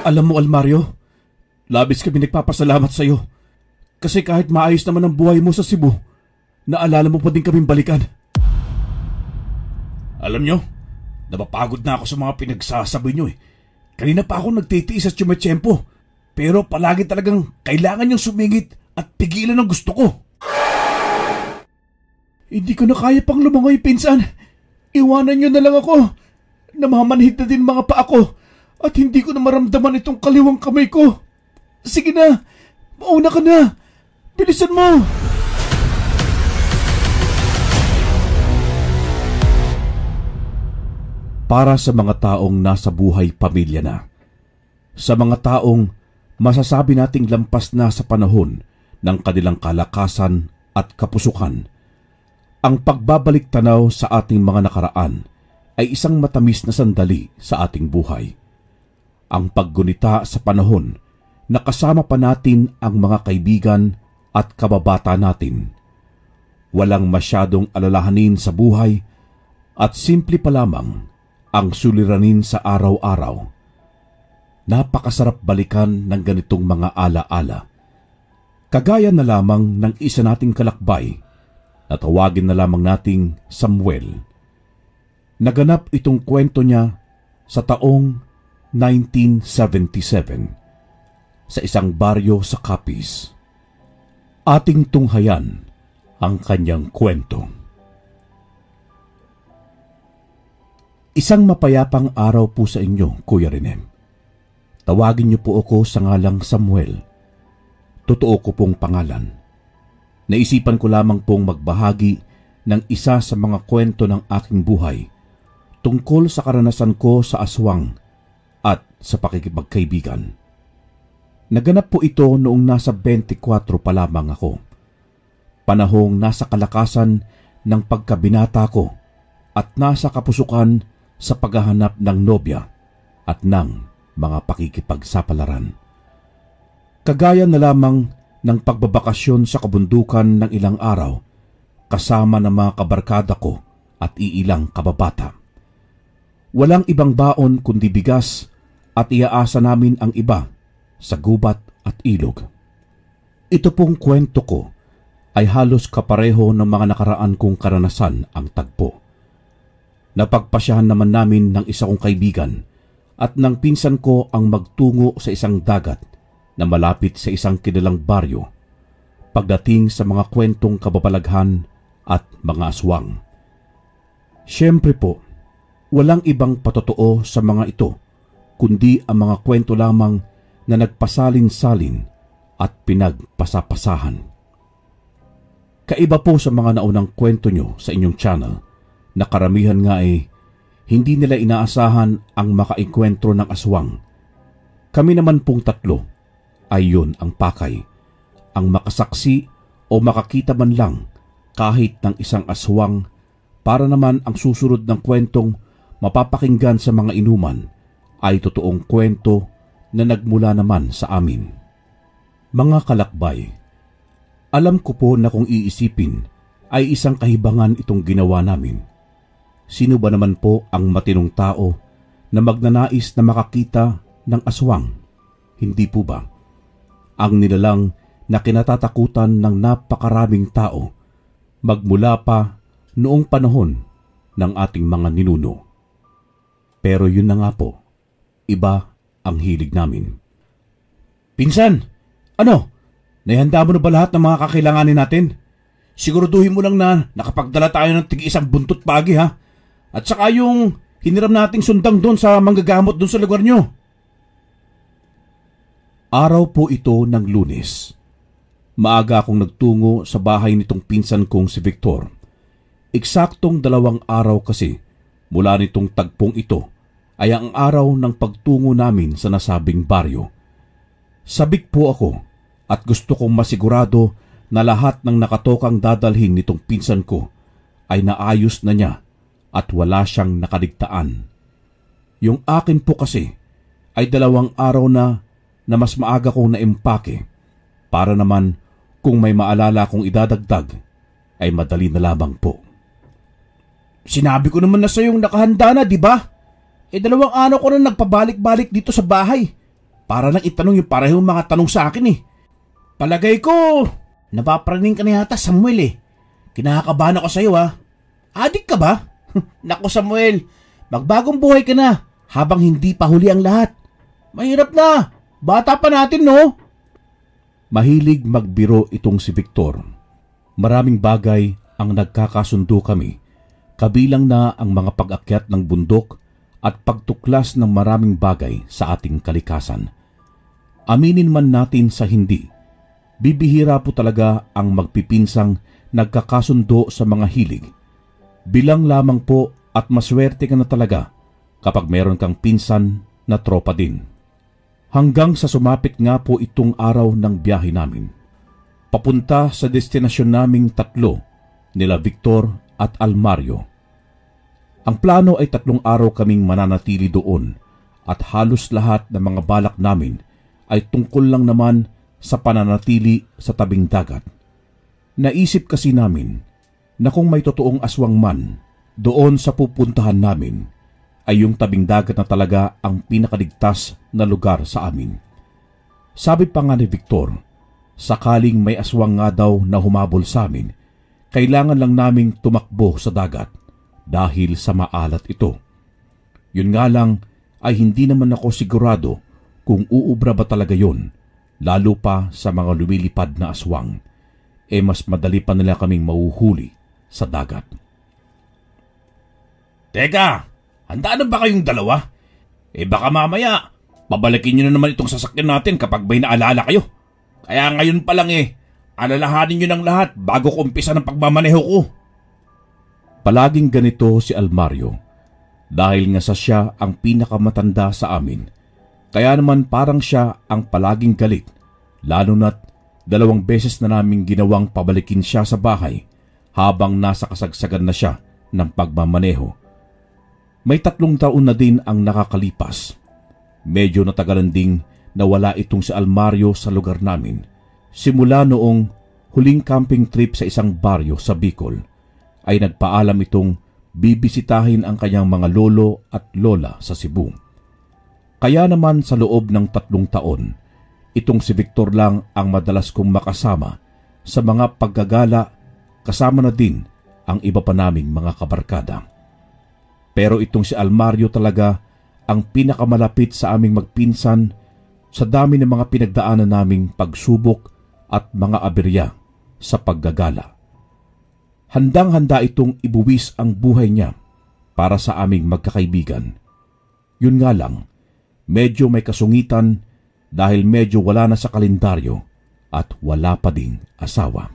Alam mo, Almario, labis kami nagpapasalamat sa iyo. Kasi kahit maayos naman ang buhay mo sa Cebu, naalala mo pa din kaming balikan. Alam nyo, napapagod na ako sa mga pinagsasabi nyo eh. Kanina pa ako nagtitiis at tiyempo, pero palagi talagang kailangan nyong sumingit at pigilan ang gusto ko. Hindi ko na kaya pang lumangoy, pinsan. Iwanan nyo na lang ako. Namamanhid na din mga paa ko at hindi ko na maramdaman itong kaliwang kamay ko. Sige na, mauna ka na. Bilisan mo. Para sa mga taong nasa buhay pamilya na, sa mga taong masasabi nating lampas na sa panahon ng kanilang kalakasan at kapusukan, ang pagbabalik tanaw sa ating mga nakaraan ay isang matamis na sandali sa ating buhay. Ang paggunita sa panahon na kasama pa natin ang mga kaibigan at kababata natin. Walang masyadong alalahanin sa buhay at simple pa lamang ang suliranin sa araw-araw. Napakasarap balikan ng ganitong mga ala-ala. Kagaya na lamang ng isa nating kalakbay na tawagin na lamang nating Samuel. Naganap itong kwento niya sa taong 1977 sa isang baryo sa Capiz. Ating tunghayan ang kanyang kwento. Isang mapayapang araw po sa inyo, Kuya Rene. Tawagin niyo po ako sa ngalang Samuel. Totoo ko pong pangalan. Naisipan ko lamang pong magbahagi ng isa sa mga kwento ng aking buhay tungkol sa karanasan ko sa aswang at sa pakikipagkaibigan. Naganap po ito noong nasa 24 pa lamang ako. Panahong nasa kalakasan ng pagkabinata ko at nasa kapusukan sa paghahanap ng nobya at ng mga pakikipagsapalaran. Kagaya na lamang ng pagbabakasyon sa kabundukan ng ilang araw kasama ng mga kabarkada ko at iilang kababata. Walang ibang baon kundi bigas at iaasa namin ang iba sa gubat at ilog. Ito pong kwento ko ay halos kapareho ng mga nakaraan kong karanasan ang tagpo. Napagpasyahan naman namin ng isa kong kaibigan at ng pinsan ko ang magtungo sa isang dagat na malapit sa isang kilalang baryo pagdating sa mga kwentong kababalaghan at mga aswang. Siyempre po, walang ibang patotoo sa mga ito kundi ang mga kwento lamang na nagpasalin-salin at pinagpasapasahan. Kaiba po sa mga naunang kwento nyo sa inyong channel na karamihan nga ay hindi nila inaasahan ang makaikwentro ng aswang. Kami naman pong tatlo ay yun ang pakay, ang makasaksi o makakita man lang kahit ng isang aswang para naman ang susunod ng kwentong mapapakinggan sa mga inuman ay totoong kwento na nagmula naman sa amin. Mga kalakbay, alam ko po na kung iisipin ay isang kahibangan itong ginawa namin. Sino ba naman po ang matinong tao na magnanais na makakita ng aswang? Hindi po ba? Ang nilalang na kinatatakutan ng napakaraming tao magmula pa noong panahon ng ating mga ninuno. Pero yun na nga po, iba ang hilig namin. Pinsan, ano? Naihanda mo na ba lahat ng mga kakailanganin natin? Siguraduhin mo lang na nakapagdala tayo ng tig-isang buntot pagi ha? At saka yung hiniram nating sundang doon sa manggagamot doon sa lugar nyo. Araw po ito ng Lunes. Maaga akong nagtungo sa bahay nitong pinsan kong si Victor. Eksaktong 2 araw kasi mula nitong tagpong ito ay ang araw ng pagtungo namin sa nasabing baryo. Sabik po ako at gusto kong masigurado na lahat ng nakatokang dadalhin nitong pinsan ko ay naayos na niya at wala siyang nakaligtaan. Yung akin po kasi ay 2 araw na mas maaga kong naimpake para naman kung may maalala kong idadagdag ay madali na lamang po. Sinabi ko naman na sa yung nakahanda na, di ba? 2 araw ko na nagpabalik-balik dito sa bahay. Para lang itanong yung parehong mga tanong sa akin eh. Palagay ko, napapraning ka na yata, Samuel eh. Kinakabahan ako sa'yo ha. Adik ka ba? Naku Samuel, magbagong buhay ka na habang hindi pa huli ang lahat. Mahirap na, bata pa natin no? Mahilig magbiro itong si Victor. Maraming bagay ang nagkakasundo kami, kabilang na ang mga pag-akyat ng bundok at pagtuklas ng maraming bagay sa ating kalikasan. Aminin man natin sa hindi, bibihira po talaga ang magpipinsang nagkakasundo sa mga hilig. Bilang lamang po at maswerte ka na talaga kapag meron kang pinsan na tropa din. Hanggang sa sumapit nga po itong araw ng biyahe namin. Papunta sa destinasyon naming tatlo, nila Victor at Almario. Ang plano ay 3 araw kaming mananatili doon at halos lahat ng mga balak namin ay tungkol lang naman sa pananatili sa tabing dagat. Naisip kasi namin na kung may totoong aswang man doon sa pupuntahan namin, ay yung tabing dagat na talaga ang pinakaligtas na lugar sa amin. Sabi pa nga ni Victor, sakaling may aswang nga daw na humabol sa amin, kailangan lang naming tumakbo sa dagat dahil sa maalat ito. Yun nga lang ay hindi naman ako sigurado kung uubra ba talaga yun, lalo pa sa mga lumilipad na aswang. Mas madali pa nila kaming mauhuli sa dagat. Teka! Handa na ba kayong dalawa? Baka mamaya, babalikin nyo na naman itong sasakyan natin kapag may naalala kayo. Kaya ngayon pa lang alalahanin nyo ng lahat bago ko umpisa ng pagmamaneho ko. Palaging ganito si Almario, dahil nga sa siya ang pinakamatanda sa amin. Kaya naman parang siya ang palaging galit, lalo na't 2 beses na naming ginawang pabalikin siya sa bahay habang nasa kasagsagan na siya ng pagmamaneho. May 3 taon na din ang nakakalipas. Medyo natagalan ding nawala itong si Almario sa lugar namin. Simula noong huling camping trip sa isang baryo sa Bicol, ay nagpaalam itong bibisitahin ang kanyang mga lolo at lola sa Cebu. Kaya naman sa loob ng 3 taon, itong si Victor lang ang madalas kong makasama sa mga paggagala, kasama na din ang iba pa naming mga kabarkada. Pero itong si Almario talaga ang pinakamalapit sa aming magpinsan sa dami ng mga pinagdaanan naming pagsubok at mga aberya sa paggagala. Handang-handa itong ibuwis ang buhay niya para sa aming magkakaibigan. Yun nga lang, medyo may kasungitan dahil medyo wala na sa kalendaryo at wala pa ding asawa.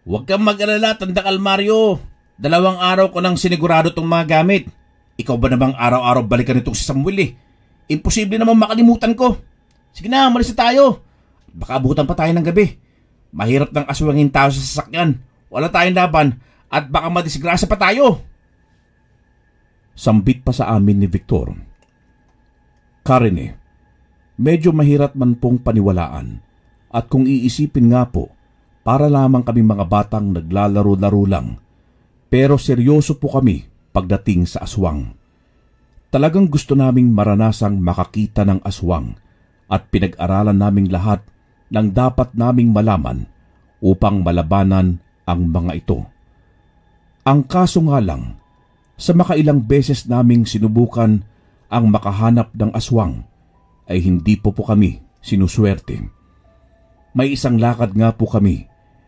Huwag kang mag-alala, Tandang Almario. 2 araw ko nang sinigurado tong mga gamit. Ikaw ba namang araw-araw balikan nitong si Samuel Imposible naman makalimutan ko. Sige na, malis na tayo. Baka abutan pa tayo ng gabi. Mahirap ng aswangin tayo sa sasakyan. Wala tayong laban at baka madisgrasya pa tayo. Sambit pa sa amin ni Victor. Karine, medyo mahirap man pong paniwalaan at kung iisipin nga po, para lamang kami mga batang naglalaro-laro lang. Pero seryoso po kami pagdating sa aswang. Talagang gusto naming maranasang makakita ng aswang at pinag-aralan naming lahat ng dapat naming malaman upang malabanan ang mga ito. Ang kaso nga lang, sa makailang beses naming sinubukan ang makahanap ng aswang, ay hindi po kami sinuswerte. May isang lakad nga po kami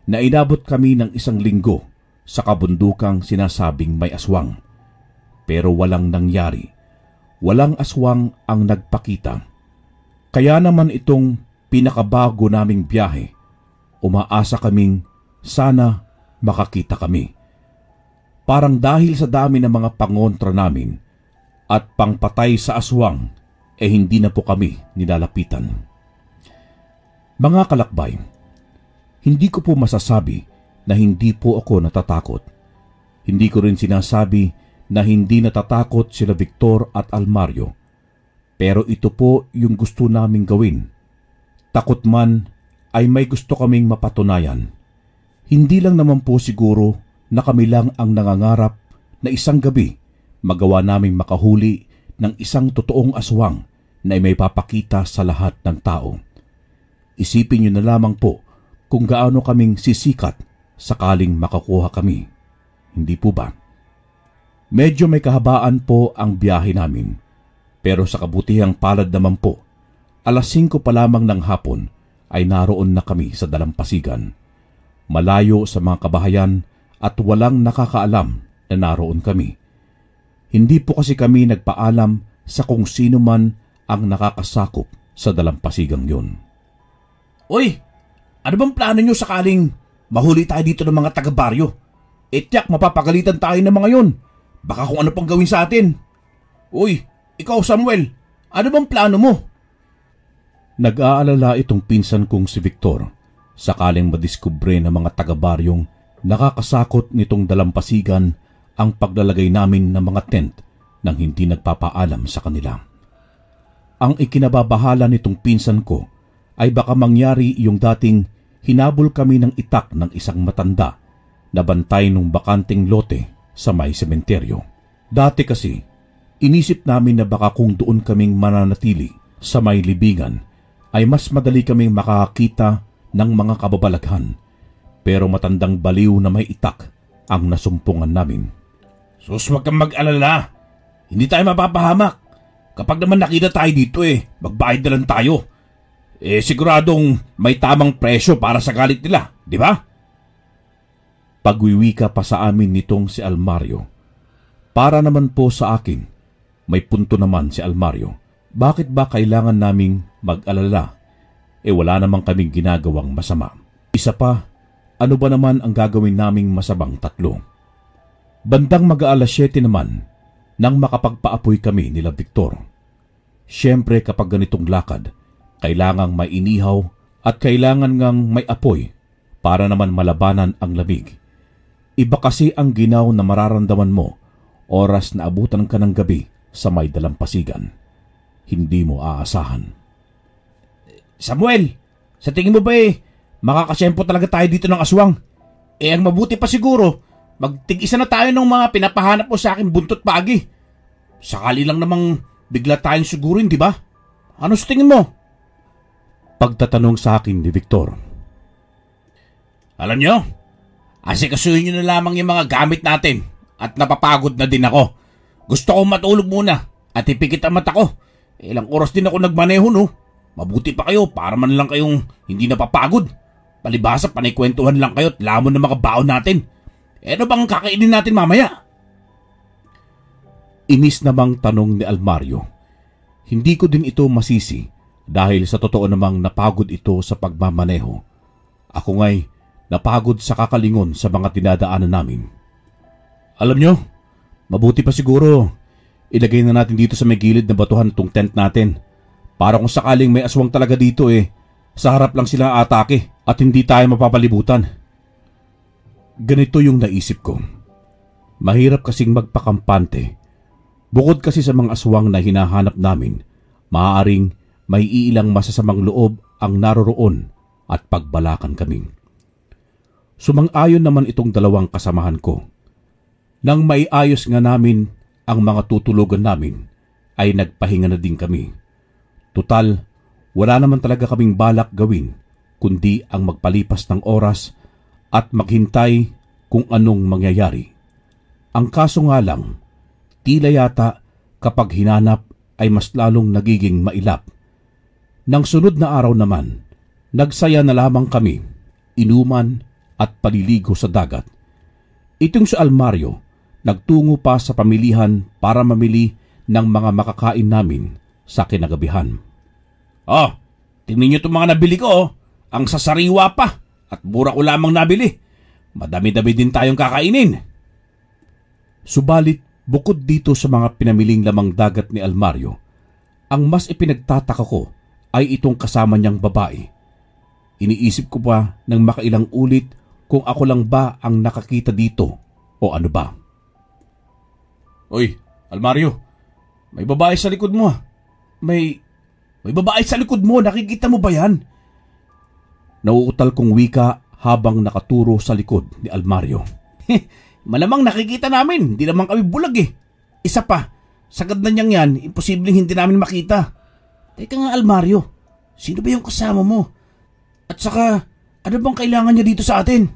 na inabot kami ng 1 linggo sa kabundukang sinasabing may aswang. Pero walang nangyari. Walang aswang ang nagpakita. Kaya naman itong pinakabago naming biyahe, umaasa kaming sana makakita kami. Parang dahil sa dami ng mga pangontra namin at pangpatay sa aswang, hindi na po kami nilalapitan. Mga kalakbay, hindi ko po masasabi na hindi po ako natatakot. Hindi ko rin sinasabi na hindi natatakot sila Victor at Almario. Pero ito po yung gusto naming gawin. Takot man ay may gusto kaming mapatunayan. Hindi lang naman po siguro na kami lang ang nangangarap na isang gabi magawa naming makahuli ng isang totoong aswang na may papakita sa lahat ng tao. Isipin niyo na lamang po kung gaano kaming sisikat sakaling makakuha kami. Hindi po ba? Medyo may kahabaan po ang biyahe namin, pero sa kabutihang palad naman po, 5:00 pa lamang ng hapon ay naroon na kami sa dalampasigan. Malayo sa mga kabahayan at walang nakakaalam na naroon kami. Hindi po kasi kami nagpaalam sa kung sino man ang nakakasakop sa dalampasigang yun. Uy, ano bang plano nyo sakaling mahuli tayo dito ng mga taga-baryo? Tiyak mapapagalitan tayo ng mga yun. Baka kung ano pang gawin sa atin. Uy, ikaw Samuel, ano bang plano mo? Nag-aalala itong pinsan kong si Victor sakaling madiskubre ng mga taga-baryong nakakasakot nitong dalampasigan ang paglalagay namin ng mga tent nang hindi nagpapaalam sa kanila. Ang ikinababahala nitong pinsan ko ay baka mangyari yung dating hinabol kami ng itak ng isang matanda na bantay nung bakanting lote sa may sementeryo. Dati kasi, inisip namin na baka kung doon kaming mananatili sa may libingan ay mas madali kaming makakita ng mga kababalaghan, pero matandang baliw na may itak ang nasumpungan namin. Sus, wag kang mag-alala. Hindi tayo mapapahamak. Kapag naman nakita tayo dito magbayad na lang tayo. Siguradong may tamang presyo para sa galit nila, di ba? Pagwiwika pa sa amin nitong si Almario. Para naman po sa akin, may punto naman si Almario. Bakit ba kailangan naming mag-alala? Wala namang kaming ginagawang masama. Isa pa, ano ba naman ang gagawin naming masamang tatlo? Bandang mag-aalas 7 naman nang makapagpaapoy kami nila Victor. Siyempre kapag ganitong lakad, kailangang may inihaw at kailangan ngang may apoy para naman malabanan ang lamig. Iba kasi ang ginaw na mararamdaman mo oras na abutan ka ng gabi sa may dalampasigan. Hindi mo aasahan. Samuel, sa tingin mo ba makakasyempo talaga tayo dito ng aswang? Ang mabuti pa siguro, magtig-isa na tayo ng mga pinapahanap mo sa akin buntot pagi. Sakali lang namang bigla tayong sigurin, di ba? Ano sa tingin mo? Pagtatanong sa akin ni Victor. Alam nyo, asikasuhin nyo na lamang yung mga gamit natin at napapagod na din ako. Gusto ko matulog muna at ipikit ang mata ko. Ilang oras din ako nagmaneho, no? Mabuti pa kayo para man lang kayong hindi napapagod. Palibhasa, panikwentuhan lang kayo at lamon na mga baon natin. Ano bang kakainin natin mamaya? Inis namang tanong ni Almario. Hindi ko din ito masisi dahil sa totoo namang napagod ito sa pagmamaneho. Ako nga'y napagod sa kakalingon sa mga dinadaanan namin. Alam nyo, mabuti pa siguro ilagay na natin dito sa may gilid na batuhan itong tent natin. Para kung sakaling may aswang talaga dito sa harap lang sila atake at hindi tayo mapapalibutan. Ganito yung naisip ko. Mahirap kasing magpakampante. Bukod kasi sa mga aswang na hinahanap namin, maaaring may iilang masasamang loob ang naroroon at pagbalakan kami. Sumang-ayon naman itong dalawang kasamahan ko. Nang maiayos nga namin ang mga tutulugan namin, ay nagpahinga na din kami. Tutal, wala naman talaga kaming balak gawin, kundi ang magpalipas ng oras at maghintay kung anong mangyayari. Ang kaso nga lang, tila yata kapag hinanap ay mas lalong nagiging mailap. Nang sunod na araw naman, nagsaya na lamang kami, inuman at paliligo sa dagat. Itong si Almario, nagtungo pa sa pamilihan para mamili ng mga makakain namin sa kinagabihan. Tingnan nyo itong mga nabili ko. Ang sasariwa pa at mura ko lamang nabili. Madami-dami din tayong kakainin. Subalit, bukod dito sa mga pinamiling lamang dagat ni Almario, ang mas ipinagtataka ko ay itong kasama niyang babae. Iniisip ko pa ng makailang ulit kung ako lang ba ang nakakita dito o ano ba. Uy, Almario, may babae sa likod mo. May babae sa likod mo, nakikita mo ba yan? Nauutal kong wika habang nakaturo sa likod ni Almario. Malamang nakikita namin, hindi naman kami bulag Isa pa, sagad na niyang yan, imposibleng hindi namin makita. Teka nga Almario, sino ba yung kasama mo? At saka, ano bang kailangan niya dito sa atin?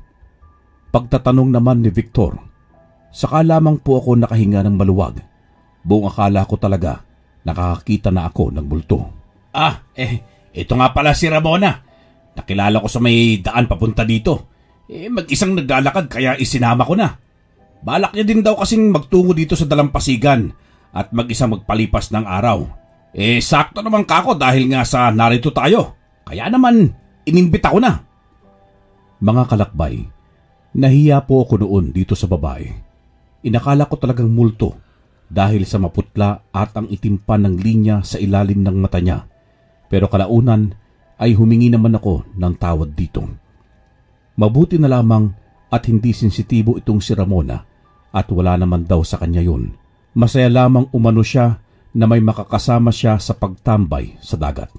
Pagtatanong naman ni Victor, saka lamang po ako nakahinga ng maluwag. Buong akala ko talaga nakakakita na ako ng multo. Ito nga pala si Ramona. Nakilala ko sa may daan papunta dito. Mag-isang naglalakad kaya isinama ko na. Balak niya din daw kasing magtungo dito sa dalampasigan at mag-isang magpalipas ng araw. Sakto naman kako dahil nga sa narito tayo. Kaya naman, inimbita ko na. Mga kalakbay, nahiya po ako noon dito sa babae. Inakala ko talagang multo dahil sa maputla at ang itim pa ng linya sa ilalim ng mata niya. Pero kalaunan ay humingi naman ako ng tawad dito. Mabuti na lamang at hindi sensitibo itong si Ramona at wala naman daw sa kanya yun. Masaya lamang umano siya na may makakasama siya sa pagtambay sa dagat.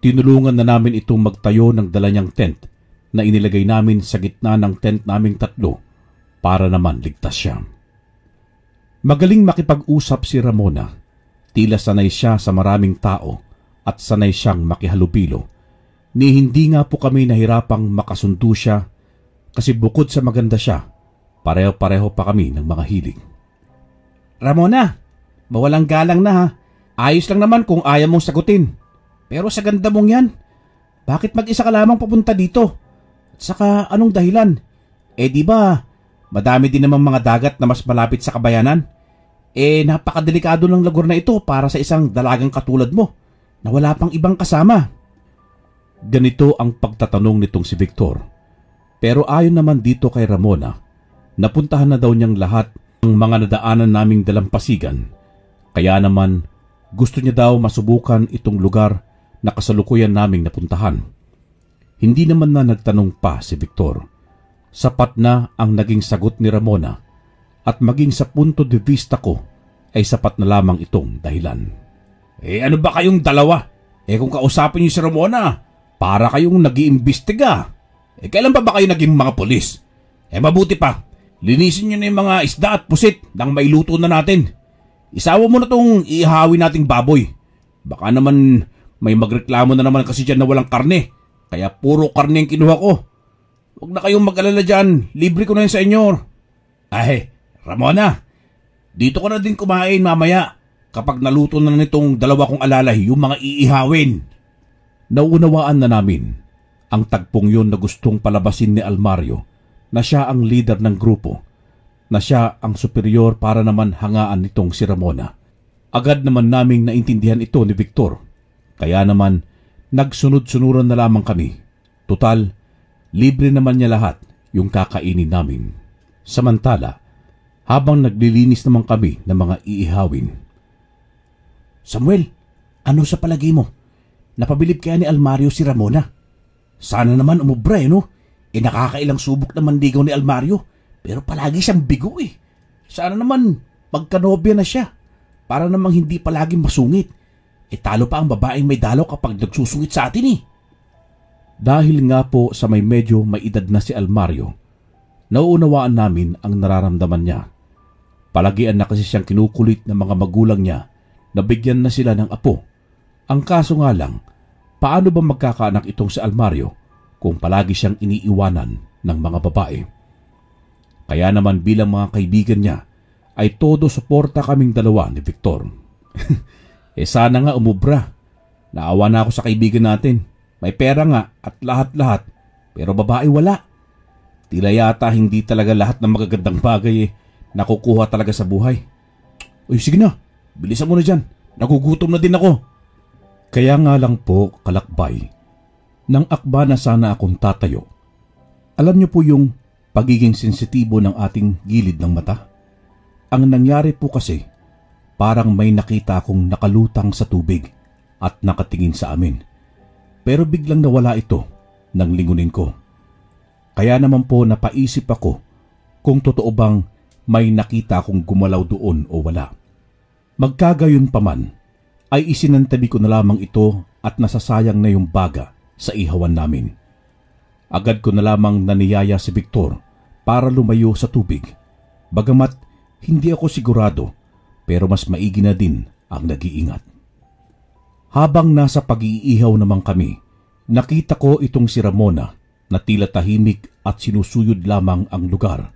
Tinulungan na namin itong magtayo ng dala niyang tent na inilagay namin sa gitna ng tent naming tatlo para naman ligtas siya. Magaling makipag-usap si Ramona. Tila sanay siya sa maraming tao at sanay siyang makihalubilo. Ni hindi nga po kami nahirapang makasundo siya kasi bukod sa maganda siya, pareho-pareho pa kami ng mga hilig. Ramona, mawalang galang na ha. Ayos lang naman kung ayaw mong sagutin. Pero sa ganda mong yan, bakit mag-isa ka lamang papunta dito? At saka anong dahilan? Di ba, madami din namang mga dagat na mas malapit sa kabayanan. Napakadelikado ng lugar na ito para sa isang dalagang katulad mo na wala pang ibang kasama. Ganito ang pagtatanong nitong si Victor. Pero ayon naman dito kay Ramona, napuntahan na daw niyang lahat ng mga nadaanan naming dalampasigan. Kaya naman gusto niya daw masubukan itong lugar na kasalukuyan naming napuntahan. Hindi naman na nagtanong pa si Victor. Sapat na ang naging sagot ni Ramona at maging sa punto de vista ko ay sapat na lamang itong dahilan. Ano ba kayong dalawa? Kung kausapin niyo si Ramona, para kayong nag-iimbestiga. Kailan ba kayo naging mga polis? Mabuti pa, linisin niyo na yung mga isda at pusit nang mailuto na natin. Isawa mo na tong ihawin nating baboy. Baka naman may magreklamo na naman kasi dyan na walang karne. Kaya puro karne ang kinuha ko. Huwag na kayong mag-alala dyan. Libre ko na yun sa inyo. Ramona, dito ko na din kumain mamaya kapag naluto na nitong dalawa kong alalay yung mga iihawin. Naunawaan na namin ang tagpong yun na gustong palabasin ni Almario na siya ang leader ng grupo, na siya ang superior para naman hangaan nitong si Ramona. Agad naman naming naintindihan ito ni Victor, kaya naman nagsunod-sunuran na lamang kami. Tutal, libre naman niya lahat yung kakainin namin. Samantala, habang naglilinis naman kami ng mga iihawin. Samuel, ano sa palagi mo? Napabilib kaya ni Almario si Ramona? Sana naman umubra no? Nakakailang subok na mandigaw ni Almario, pero palagi siyang bigo Sana naman magkanobya na siya, para namang hindi palaging masungit. Talo pa ang babaeng may dalaw kapag nagsusungit sa atin Dahil nga po sa may medyo may edad na si Almario, nauunawaan namin ang nararamdaman niya. Palagian na kasi siyang kinukulit ng mga magulang niya na bigyan na sila ng apo. Ang kaso nga lang, paano ba magkakaanak itong si Almario kung palagi siyang iniiwanan ng mga babae? Kaya naman bilang mga kaibigan niya, ay todo suporta kaming dalawa ni Victor. Sana nga umubra. Naawa na ako sa kaibigan natin. May pera nga at lahat-lahat, pero babae wala. Tila yata hindi talaga lahat ng magagandang bagay nakukuha talaga sa buhay. Sige na, bilisan mo na dyan. Nagugutom na din ako. Kaya nga lang po, kalakbay, nang akba na sana akong tatayo. Alam niyo po yung pagiging sensitibo ng ating gilid ng mata? Ang nangyari po kasi, parang may nakita akong nakalutang sa tubig at nakatingin sa amin. Pero biglang nawala ito nang lingunin ko. Kaya naman po napaisip ako kung totoo bang may nakita akong gumalaw doon o wala. Magkagayon pa man, ay isinantabi ko na lamang ito at nasasayang na yung baga sa ihawan namin. Agad ko na lamang naniyaya si Victor para lumayo sa tubig. Bagamat hindi ako sigurado, pero mas maigi na din ang nag-iingat. Habang nasa pag-iihaw naman kami, nakita ko itong si Ramona na tila tahimik at sinusuyod lamang ang lugar.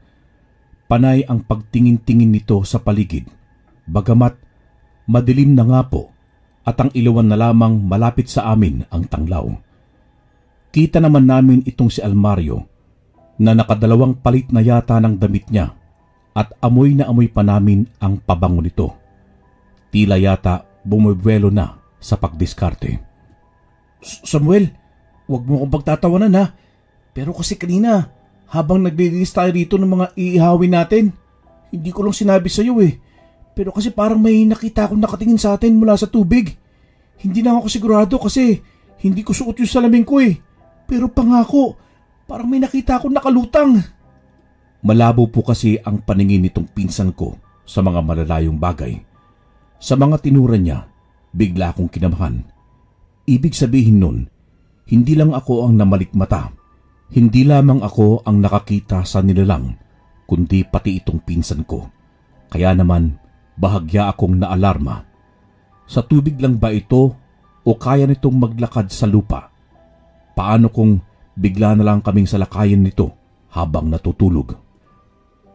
Panay ang pagtingin-tingin nito sa paligid, bagamat madilim na nga po at ang ilawan na lamang malapit sa amin ang tanglaw. Kita naman namin itong si Almario na nakadalawang palit na yata ng damit niya at amoy na amoy pa namin ang pabango nito. Tila yata bumubuelo na sa pagdiskarte. Samuel, wag mo akong pagtatawanan ha. Pero kasi kanina, habang naglilinis tayo rito ng mga iihawin natin, hindi ko lang sinabi sa iyo eh. Pero kasi parang may nakita akong nakatingin sa atin mula sa tubig. Hindi na ako sigurado kasi hindi ko suot yung salamin ko eh. Pero pangako, parang may nakita akong nakalutang. Malabo po kasi ang paningin nitong pinsan ko sa mga malalayong bagay. Sa mga tinura niya, bigla akong kinamahan. Ibig sabihin nun, hindi lang ako ang namalikmata. Hindi lamang ako ang nakakita sa nilalang, kundi pati itong pinsan ko. Kaya naman, bahagya akong naalarma. Sa tubig lang ba ito o kaya nitong maglakad sa lupa? Paano kung bigla na lang kaming salakayin nito habang natutulog?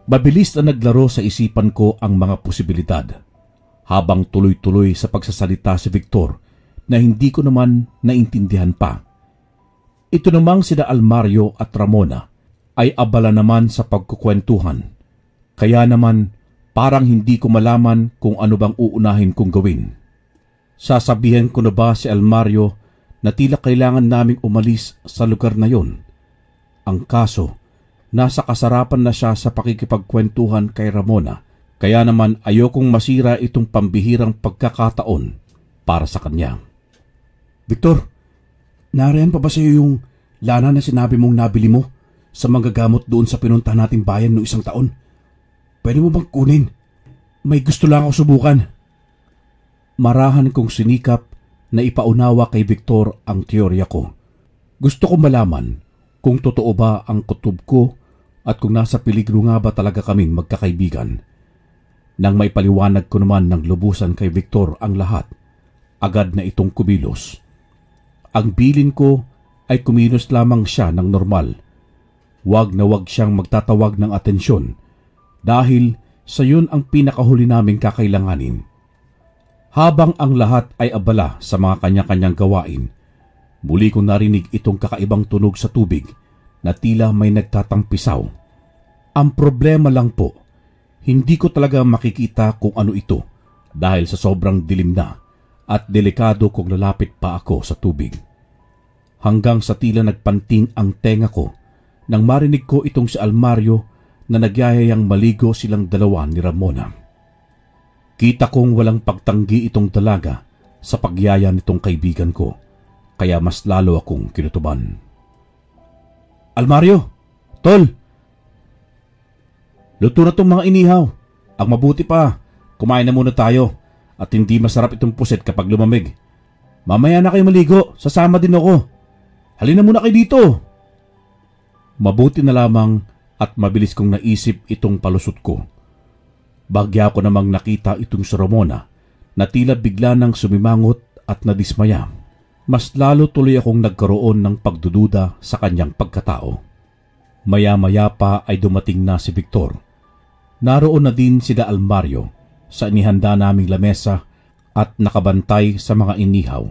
Mabilis na naglaro sa isipan ko ang mga posibilidad. Habang tuloy-tuloy sa pagsasalita si Victor na hindi ko naman naintindihan pa. Ito namang sina Almario at Ramona ay abala naman sa pagkukwentuhan. Kaya naman parang hindi ko malaman kung ano bang uunahin kong gawin. Sasabihin ko na ba si Almario na tila kailangan naming umalis sa lugar na yon? Ang kaso, nasa kasarapan na siya sa pakikipagkwentuhan kay Ramona. Kaya naman ayokong masira itong pambihirang pagkakataon para sa kanya. Victor, nariyan pa ba sa iyo yung lana na sinabi mong nabili mo sa manggagamot doon sa pinuntahan nating bayan noong isang taon? Pwede mo bang kunin? May gusto lang ako subukan. Marahan kong sinikap na ipaunawa kay Victor ang teorya ko. Gusto ko malaman kung totoo ba ang kutob ko at kung nasa peligro nga ba talaga kaming magkakaibigan. Nang may paliwanag ko naman ng lubusan kay Victor ang lahat, agad na itong kumilos. Ang bilin ko ay kumilos lamang siya ng normal. Wag na wag siyang magtatawag ng atensyon dahil sa yun ang pinakahuli naming kakailanganin. Habang ang lahat ay abala sa mga kanya-kanyang gawain, muli kong narinig itong kakaibang tunog sa tubig na tila may nagtatampisaw. Ang problema lang po, hindi ko talaga makikita kung ano ito dahil sa sobrang dilim na at delikado kung lalapit pa ako sa tubig. Hanggang sa tila nagpanting ang tenga ko nang marinig ko itong si Almario na nagyayayang maligo silang dalawa ni Ramona. Kita kong walang pagtanggi itong dalaga sa pagyaya nitong kaibigan ko, kaya mas lalo akong kinutuban. Almario, tol! Luto na itong mga inihaw. Ang mabuti pa, kumain na muna tayo at hindi masarap itong puset kapag lumamig. Mamaya na kayo maligo, sasama din ako. Halina muna kayo dito. Mabuti na lamang at mabilis kong naisip itong palusot ko. Bagya ko namang nakita itong si Ramona na tila bigla nang sumimangot at nadismaya. Mas lalo tuloy akong nagkaroon ng pagdududa sa kanyang pagkatao. Maya-maya pa ay dumating na si Victor. Naroon na din sina Almario sa inihanda naming lamesa at nakabantay sa mga inihaw.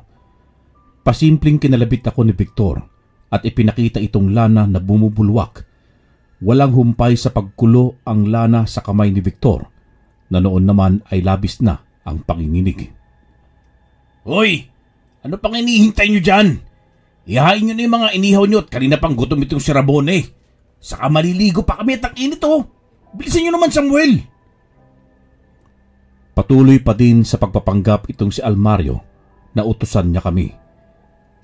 Pasimpleng kinalabit ako ni Victor at ipinakita itong lana na bumubulwak. Walang humpay sa pagkulo ang lana sa kamay ni Victor na noon naman ay labis na ang panginginig. Hoy! Ano pang inihintay nyo dyan? Ihain nyo na yung mga inihaw nyo at kanina pang gutom itong si Rabone. Saka maliligo pa kami at ang init oh! Bilisan nyo naman, Samuel! Patuloy pa din sa pagpapanggap itong si Almario na utusan niya kami.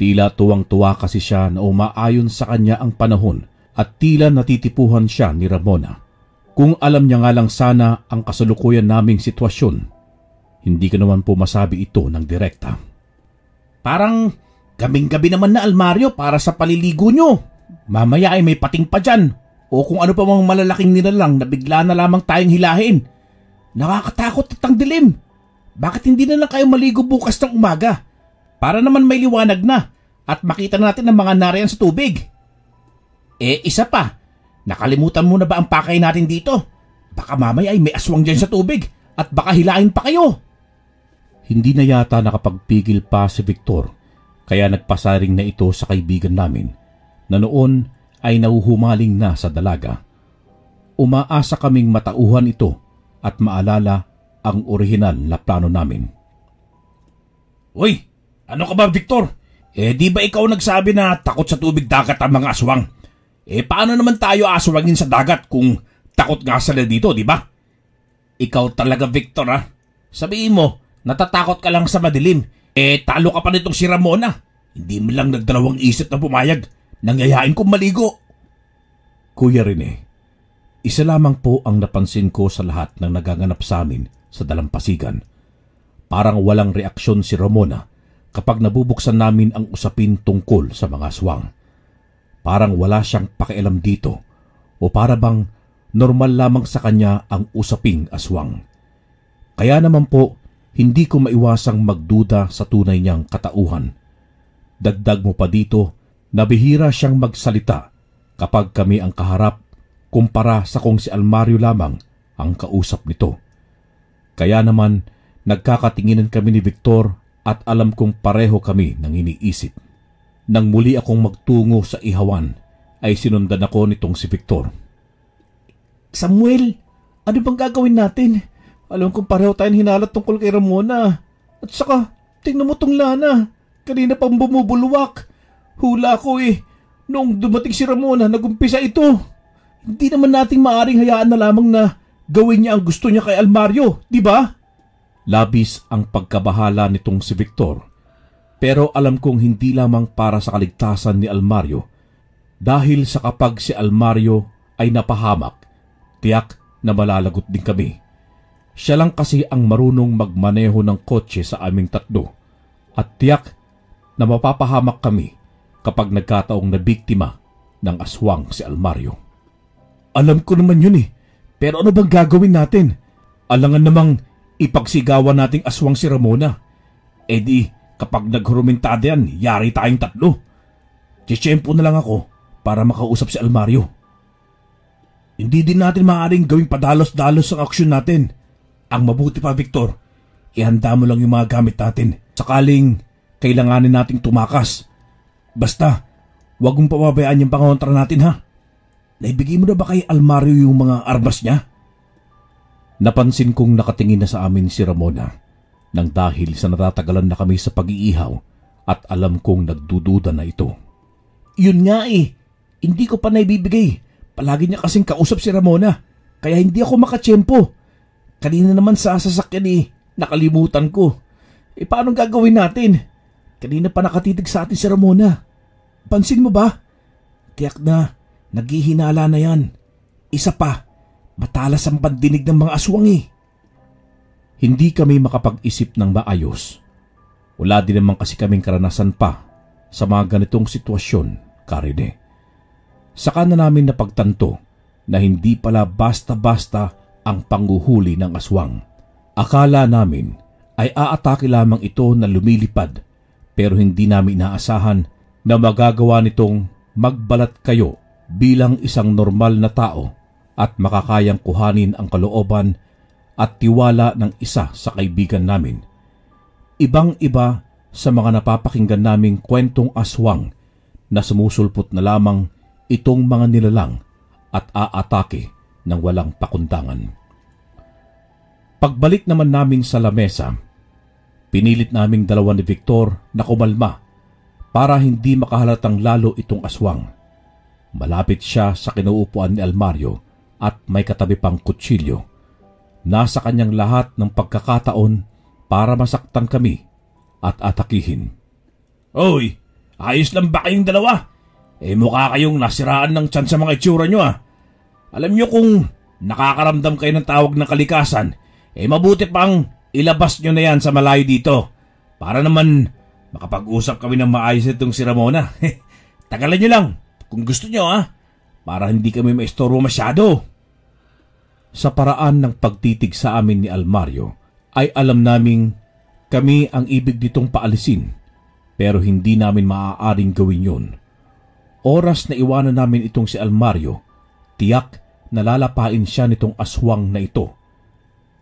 Tila tuwang-tuwa kasi siya na umaayon sa kanya ang panahon at tila natitipuhan siya ni Ramona. Kung alam niya nga lang sana ang kasalukuyan naming sitwasyon, hindi ko naman po masabi ito ng direkta. Parang gabing-gabi naman na, Almario, para sa paliligo nyo. Mamaya ay may pating pa dyan. O kung ano pa mga malalaking nilalang na bigla na lamang tayong hilahin. Nakakatakot at ang dilim. Bakit hindi na lang kayo maligo bukas ng umaga? Para naman may liwanag na at makita natin ang mga nariyan sa tubig. Isa pa, nakalimutan mo na ba ang pakay natin dito? Baka mamaya ay may aswang dyan sa tubig at baka hilain pa kayo. Hindi na yata nakapagpigil pa si Victor, kaya nagpasaring na ito sa kaibigan namin na noon ay nahuhumaling na sa dalaga. Umaasa kaming matauhan ito at maalala ang orihinal na plano namin. Uy, ano ka ba, Victor? Di ba ikaw nagsabi na takot sa tubig dagat ang mga aswang? Paano naman tayo aswangin sa dagat kung takot nga sila dito, di ba? Ikaw talaga, Victor, ha? Sabihin mo, natatakot ka lang sa madilim. Talo ka pa nitong si Ramona. Hindi mo lang nagdalawang isip na pumayag. Nangyayain kong maligo. Kuya Rene, isa lamang po ang napansin ko sa lahat ng nagaganap sa amin sa dalampasigan. Parang walang reaksyon si Ramona kapag nabubuksan namin ang usapin tungkol sa mga aswang. Parang wala siyang pakialam dito o para bang normal lamang sa kanya ang usaping aswang. Kaya naman po, hindi ko maiwasang magduda sa tunay niyang katauhan. Dagdag mo pa dito, nabihira siyang magsalita kapag kami ang kaharap kumpara sa kung si Almario lamang ang kausap nito. Kaya naman, nagkakatinginan kami ni Victor at alam kong pareho kami ng iniisip. Nang muli akong magtungo sa ihawan, ay sinundan ako nitong si Victor. Samuel, ano bang gagawin natin? Alam kong pareho tayong hinalat tungkol kay Ramona. At saka, tingnan mo tong lana. Kanina pang bumubulwak. Hula ko Noong dumating si Ramona, nagumpisa ito. Hindi naman nating maaring hayaan na lamang na gawin niya ang gusto niya kay Almario, di ba? Labis ang pagkabahala nitong si Victor. Pero alam kong hindi lamang para sa kaligtasan ni Almario. Dahil sa kapag si Almario ay napahamak, tiyak na malalagot din kami. Siya lang kasi ang marunong magmaneho ng kotse sa aming tatlo at tiyak na mapapahamak kami kapag nagkataong nabiktima ng aswang si Almario. Alam ko naman yun pero ano bang gagawin natin? Alangan namang ipagsigawan nating aswang si Ramona. Di, kapag naghurumentado yan, yari tayong tatlo. Tsitsyempo na lang ako para makausap si Almario. Hindi din natin maaaring gawing padalos-dalos ang aksyon natin. Ang mabuti pa, Victor, ihanda mo lang yung mga gamit natin sakaling kailanganin nating tumakas. Basta, huwag mong pababayaan yung pangontra natin, ha? Naibigay mo na ba kay Almario yung mga armas niya? Napansin kong nakatingin na sa amin si Ramona nang dahil sa natatagalan na kami sa pag-iihaw at alam kong nagdududa na ito. Yun nga hindi ko pa naibibigay. Palagi niya kasing kausap si Ramona kaya hindi ako makatsyempo. Kanina naman sa sasakyan nakalimutan ko. Paano gagawin natin? Kanina pa nakatitig sa atin si Ramona. Pansin mo ba? Tiyak na naghihinala na yan. Isa pa, matalas ang pandinig ng mga aswang Hindi kami makapag-isip ng maayos. Wala din naman kasi kaming karanasan pa sa mga ganitong sitwasyon, Karine. Saka na namin napagtanto na hindi pala basta-basta ang panghuhuli ng aswang. Akala namin ay aatake lamang ito na lumilipad pero hindi namin inaasahan na magagawa nitong magbalat kayo bilang isang normal na tao at makakayang kuhanin ang kalooban at tiwala ng isa sa kaibigan namin. Ibang-iba sa mga napapakinggan naming kwentong aswang na sumusulpot na lamang itong mga nilalang at aatake ng walang pakundangan. Pagbalik naman namin sa lamesa, pinilit naming dalawa ni Victor na kumalma para hindi makahalatang lalo itong aswang. Malapit siya sa kinuupuan ni Almario at may katabi pang kutsilyo. Nasa kanyang lahat ng pagkakataon para masaktan kami at atakihin. Oy, ayos lang ba kayong dalawa? Mukha kayong nasiraan ng tiyan sa mga itsura nyo Alam nyo kung nakakaramdam kayo ng tawag ng kalikasan, mabuti pang ilabas nyo na yan sa malayo dito para naman makapag-usap kami ng maayos itong si Ramona. Tagalan nyo lang kung gusto nyo para hindi kami maistorbo masyado. Sa paraan ng pagtitig sa amin ni Almario ay alam naming kami ang ibig nitong paalisin Pero hindi namin maaaring gawin yun. Oras na iwanan namin itong si Almario, tiyak na lalapain siya nitong aswang na ito.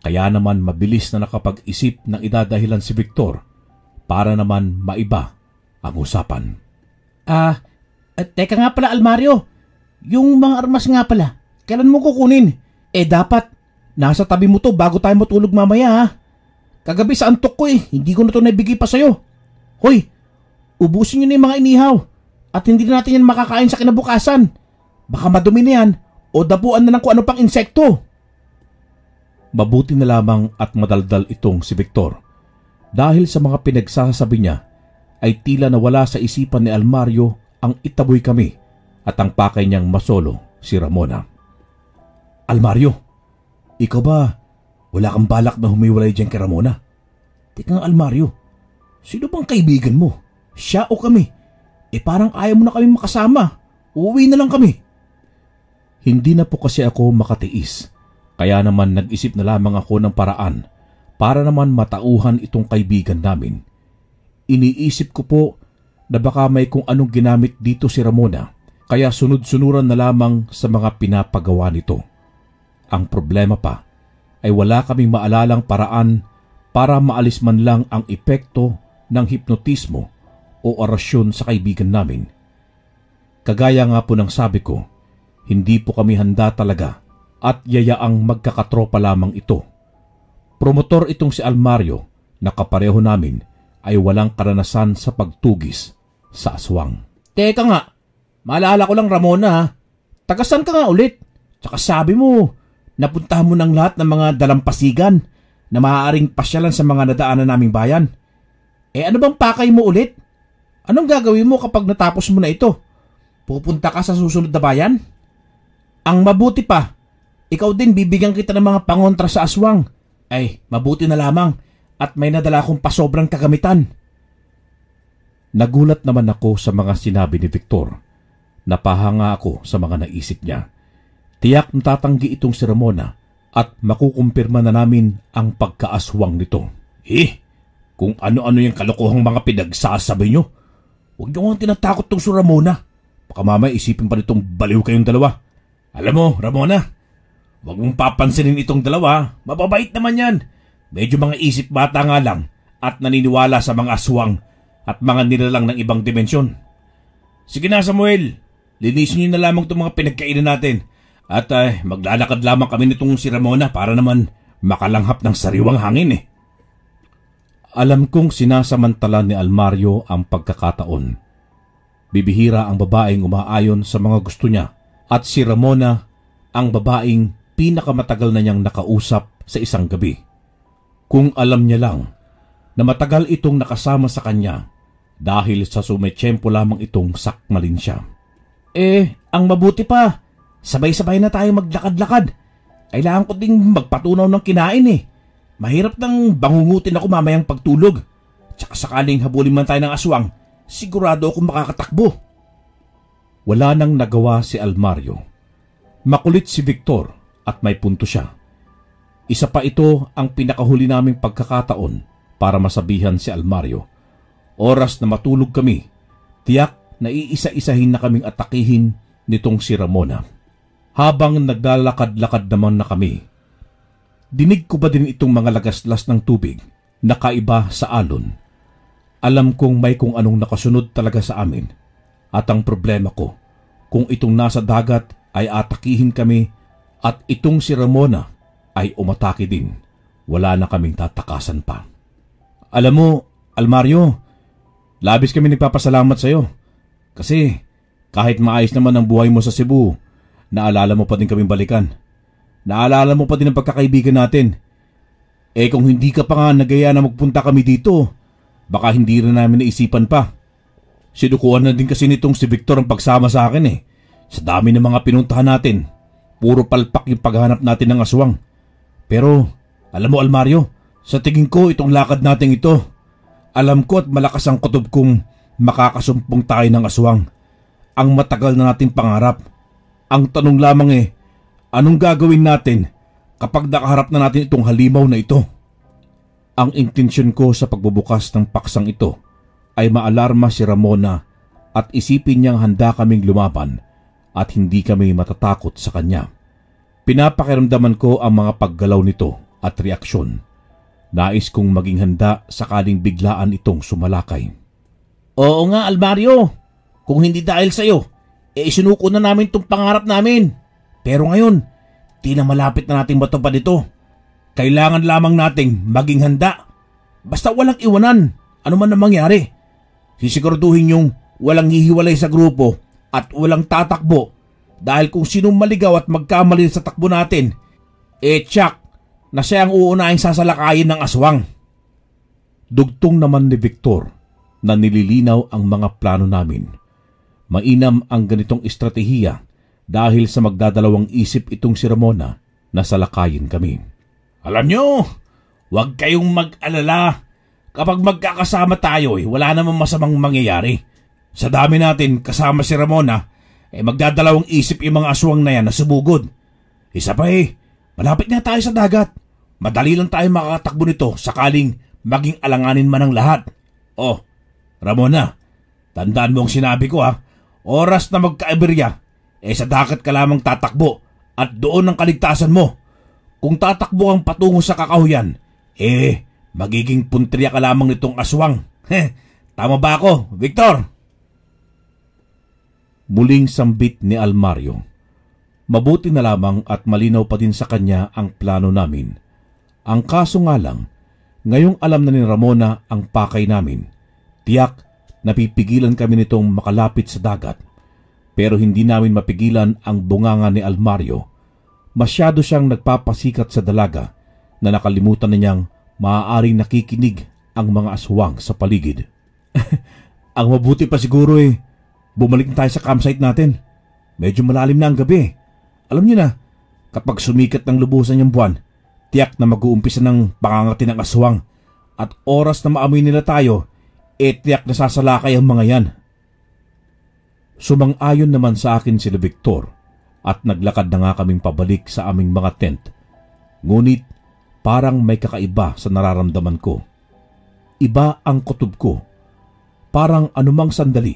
Kaya naman mabilis na nakapag-isip ng idadahilan si Victor para naman maiba ang usapan. Teka nga pala Almario, yung mga armas nga pala, kailan mo kukunin? Dapat, nasa tabi mo to bago tayo matulog mamaya ha. Kagabi sa antok ko hindi ko na to naibigay pa sa'yo. Hoy, ubusin nyo na yung mga inihaw at hindi na natin yan makakain sa kinabukasan. Baka madumi na yan o dapuan na lang kung ano pang insekto. Mabuti na lamang at madaldal itong si Victor. Dahil sa mga pinagsasabi niya, ay tila nawala sa isipan ni Almario ang itaboy kami at ang pakay niyang masolo si Ramona. Almario, ikaw ba wala kang balak na humiwalay dyan kay Ramona? Teka nga Almario, sino bang kaibigan mo? Siya o kami? Parang ayaw mo na kami makasama. Uuwi na lang kami. Hindi na po kasi ako makatiis. Kaya naman nag-isip na lamang ako ng paraan para naman matauhan itong kaibigan namin. Iniisip ko po na baka may kung anong ginamit dito si Ramona, kaya sunod-sunuran na lamang sa mga pinapagawa nito. Ang problema pa ay wala kaming maalalang paraan para maalis man lang ang epekto ng hipnotismo o orasyon sa kaibigan namin. Kagaya nga po ng sabi ko, hindi po kami handa talaga at yayaang magkakatropa lamang ito. Promotor itong si Almario na kapareho namin ay walang karanasan sa pagtugis sa aswang. Teka nga, maalala ko lang Ramona ha. Tagasan ka nga ulit. Tsaka sabi mo, napuntahan mo ng lahat ng mga dalampasigan na maaaring pasyalan sa mga nadaanan naming bayan. Ano bang pakay mo ulit? Anong gagawin mo kapag natapos mo na ito? Pupunta ka sa susunod na bayan? Ang mabuti pa, ikaw din bibigyan kita ng mga pangontra sa aswang. Mabuti na lamang at may nadala akong pasobrang kagamitan. Nagulat naman ako sa mga sinabi ni Victor. Napahanga ako sa mga naisip niya. Tiyak natatanggi itong si Ramona at makukumpirma na namin ang pagkaaswang nito. Kung ano-ano yung kalokohang mga pinagsasabi nyo, huwag nyo kang tinatakot tong si Ramona. Baka mamaya isipin pa nitong baliw kayong dalawa. Alam mo, Ramona, huwag mong papansinin itong dalawa. Mababait naman yan. Medyo mga isip bata nga lang at naniniwala sa mga aswang at mga nilalang ng ibang dimensyon. Sige na Samuel, linisin niyo na lamang itong mga pinagkainan natin at maglalakad lamang kami nitong si Ramona para naman makalanghap ng sariwang hangin. Alam kong sinasamantala ni Almario ang pagkakataon. Bibihira ang babaeng umaayon sa mga gusto niya at si Ramona ang babaeng pinakamatagal na niyang nakausap sa isang gabi. Kung alam niya lang na matagal itong nakasama sa kanya dahil sa sumetsyempo lamang itong sakmalin siya. Ang mabuti pa, sabay-sabay na tayo maglakad-lakad. Kailangan ko ding magpatunaw ng kinain. Mahirap nang bangungutin ako mamayang pagtulog. Tsaka sakaling habulin man tayo ng aswang, sigurado akong makakatakbo. Wala nang nagawa si Almario. Makulit si Victor at may punto siya. Isa pa ito ang pinakahuli naming pagkakataon para masabihan si Almario. Oras na matulog kami, tiyak na iisa-isahin na kaming atakihin nitong si Ramona. Habang naglalakad-lakad naman na kami, dinig ko ba din itong mga lagaslas ng tubig na kaiba sa alon? Alam kong may kung anong nakasunod talaga sa amin. At ang problema ko, kung itong nasa dagat ay atakihin kami at itong si Ramona ay umatake din, wala na kaming tatakasan pa. Alam mo, Almario, labis kami nagpapasalamat sa iyo. Kasi kahit maayos naman ang buhay mo sa Cebu, naalala mo pa din kaming balikan. Naalala mo pa din ang pagkakaibigan natin. Kung hindi ka pa nga nagaya na magpunta kami dito, baka hindi rin namin naisipan pa. Sinukuan na din kasi nitong si Victor ang pagsama sa akin Sa dami ng mga pinuntahan natin, puro palpak yung paghanap natin ng aswang. Pero, alam mo Almario, sa tingin ko itong lakad natin ito, alam ko at malakas ang kutob kong makakasumpong tayo ng aswang. Ang matagal na nating pangarap. Ang tanong lamang anong gagawin natin kapag nakaharap na natin itong halimaw na ito? Ang intensyon ko sa pagbubukas ng paksang ito ay maalarma si Ramona at isipin niyang handa kaming lumaban at hindi kami matatakot sa kanya. Pinapakiramdaman ko ang mga paggalaw nito at reaksyon. Nais kong maging handa sakaling biglaan itong sumalakay. Oo nga, Almario. Kung hindi dahil sa'yo, isinuko na namin itong pangarap namin. Pero ngayon, di na malapit na nating matupad ito. Kailangan lamang nating maging handa. Basta walang iwanan, ano man ang mangyari. Sisiguraduhin yung walang hihiwalay sa grupo at walang tatakbo. Dahil kung sinong maligaw at magkamali sa takbo natin, tsak na siya ang uunahing sasalakayin ng aswang. Dugtong naman ni Victor na nililinaw ang mga plano namin. Mainam ang ganitong estratehiya dahil sa magdadalawang isip itong si Ramona na salakayin kami. Alam nyo, huwag kayong mag-alala. Kapag magkakasama tayo, wala namang masamang mangyayari. Sa dami natin kasama si Ramona, magdadalawang isip yung mga aswang na yan na sumugod. Isa pa malapit na tayo sa dagat. Madali lang tayo makakatakbo nito sakaling maging alanganin man ang lahat. Oh, Ramona, tandaan mo ang sinabi ko ha. Oras na magkaiberya, sa dagat ka lamang tatakbo at doon ang kaligtasan mo. Kung tatakbo ang patungo sa kakahuyan, magiging punteriya ka lamang nitong aswang. Tama ba ako, Victor? Muling sambit ni Almario. Mabuti na lamang at malinaw pa din sa kanya ang plano namin. Ang kaso nga lang, ngayong alam na ni Ramona ang pakay namin, tiyak napipigilan kami nitong makalapit sa dagat. Pero hindi namin mapigilan ang bunganga ni Almario. Masyado siyang nagpapasikat sa dalaga na nakalimutan na niyang maaaring nakikinig ang mga aswang sa paligid. Ang mabuti pa siguro bumalik tayo sa campsite natin. Medyo malalim na ang gabi. Alam niyo na, kapag sumikat ng lubusan yung buwan, tiyak na mag-uumpisa ng pangangati ng aswang at oras na maamoy nila tayo, tiyak na sasalakay ang mga yan. Sumang-ayon naman sa akin sila Victor at naglakad na nga kaming pabalik sa aming mga tent. Ngunit parang may kakaiba sa nararamdaman ko. Iba ang kutob ko. Parang anumang sandali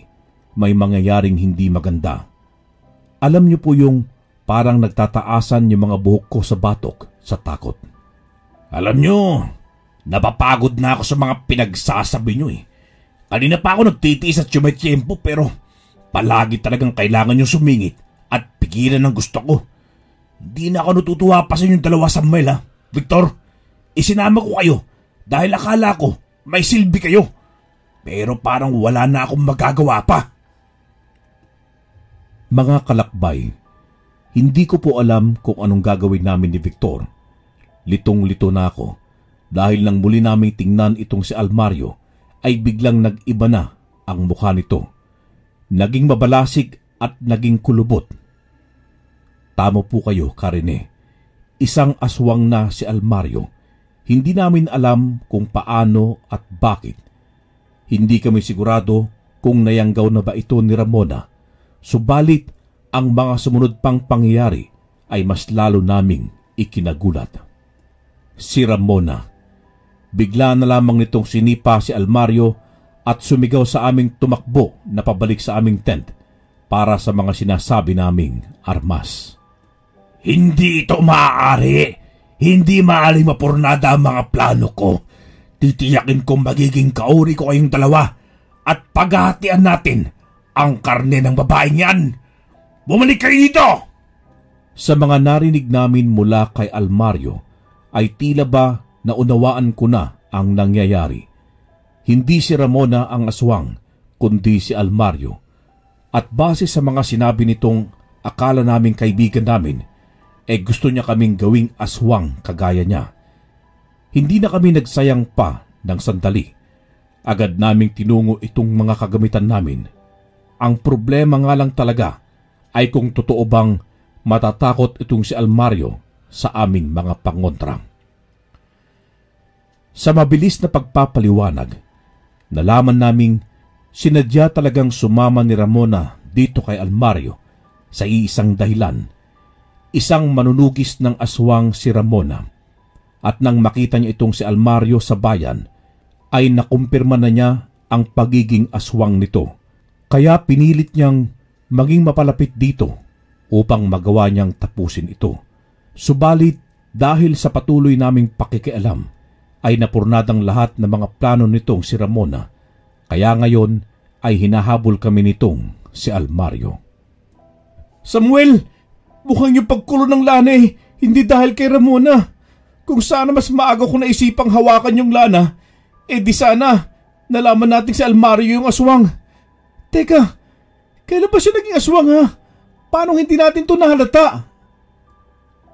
may mangyayaring hindi maganda. Alam niyo po yung parang nagtataasan yung mga buhok ko sa batok sa takot. Alam niyo, napapagod na ako sa mga pinagsasabi niyo Kanina pa ako nagtitiis at sumitiyempo pero palagi talagang kailangan niyo sumingit at pigilan ang gusto ko. Hindi na ako natutuwa pa sa inyong dalawa, Samuel Victor, isinama ko kayo dahil akala ko may silbi kayo. Pero parang wala na akong magagawa pa. Mga kalakbay, hindi ko po alam kung anong gagawin namin ni Victor. Litong-lito na ako dahil nang muli naming tingnan itong si Almario ay biglang nag-iba na ang mukha nito. Naging mabalasig at naging kulubot. Tama po kayo, Karine. Isang aswang na si Almario. Hindi namin alam kung paano at bakit. Hindi kami sigurado kung nayanggaw na ba ito ni Ramona. Subalit, ang mga sumunod pang pangyayari ay mas lalo naming ikinagulat. Si Ramona. Bigla na lamang nitong sinipa si Almario at sumigaw sa aming tumakbo na pabalik sa aming tent para sa mga sinasabi naming armas. Hindi ito maaari. Hindi maaari mapurnada ang mga plano ko. Titiyakin kong magiging kauri ko kayong dalawa at paghahatian natin ang karne ng babaeng yan. Bumalik kayo dito! Sa mga narinig namin mula kay Almario ay tila ba naunawaan ko na ang nangyayari. Hindi si Ramona ang aswang, kundi si Almario. At base sa mga sinabi nitong akala naming kaibigan namin, gusto niya kaming gawing aswang kagaya niya. Hindi na kami nagsayang pa ng sandali. Agad naming tinungo itong mga kagamitan namin. Ang problema nga lang talaga ay kung totoo bang matatakot itong si Almario sa aming mga pangontra. Sa mabilis na pagpapaliwanag, nalaman naming sinadya talagang sumama ni Ramona dito kay Almario sa iisang dahilan. Isang manunugis ng aswang si Ramona. At nang makita niya itong si Almario sa bayan, ay nakumpirma na niya ang pagiging aswang nito. Kaya pinilit niyang maging mapalapit dito upang magawa niyang tapusin ito. Subalit dahil sa patuloy naming pakikialam ay napurnadang lahat ng mga plano nitong si Ramona. Kaya ngayon ay hinahabol kami nitong si Almario. Samuel, mukhang yung pagkulo ng lana hindi dahil kay Ramona. Kung sana mas maaga ko naisipang hawakan yung lana, di sana nalaman natin si Almario yung aswang. Teka, kailan ba siya naging aswang ha? Paano hindi natin ito nahalata?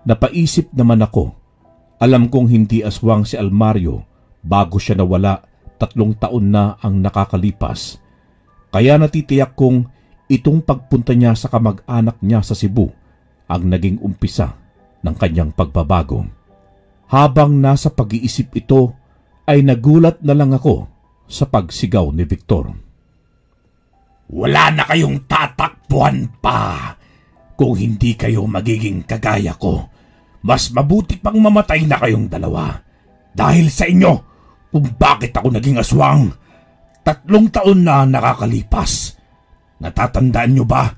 Napaisip naman ako. Alam kong hindi aswang si Almario bago siya nawala. 3 taon na ang nakakalipas. Kaya natitiyak kong itong pagpunta niya sa kamag-anak niya sa Cebu ang naging umpisa ng kanyang pagbabago. Habang nasa pag-iisip ito ay nagulat na lang ako sa pagsigaw ni Victor. Wala na kayong tatakbuhan pa. Kung hindi kayo magiging kagaya ko, mas mabuti pang mamatay na kayong dalawa. Dahil sa inyo, kung bakit ako naging aswang. 3 taon na nakakalipas. Natatandaan nyo ba?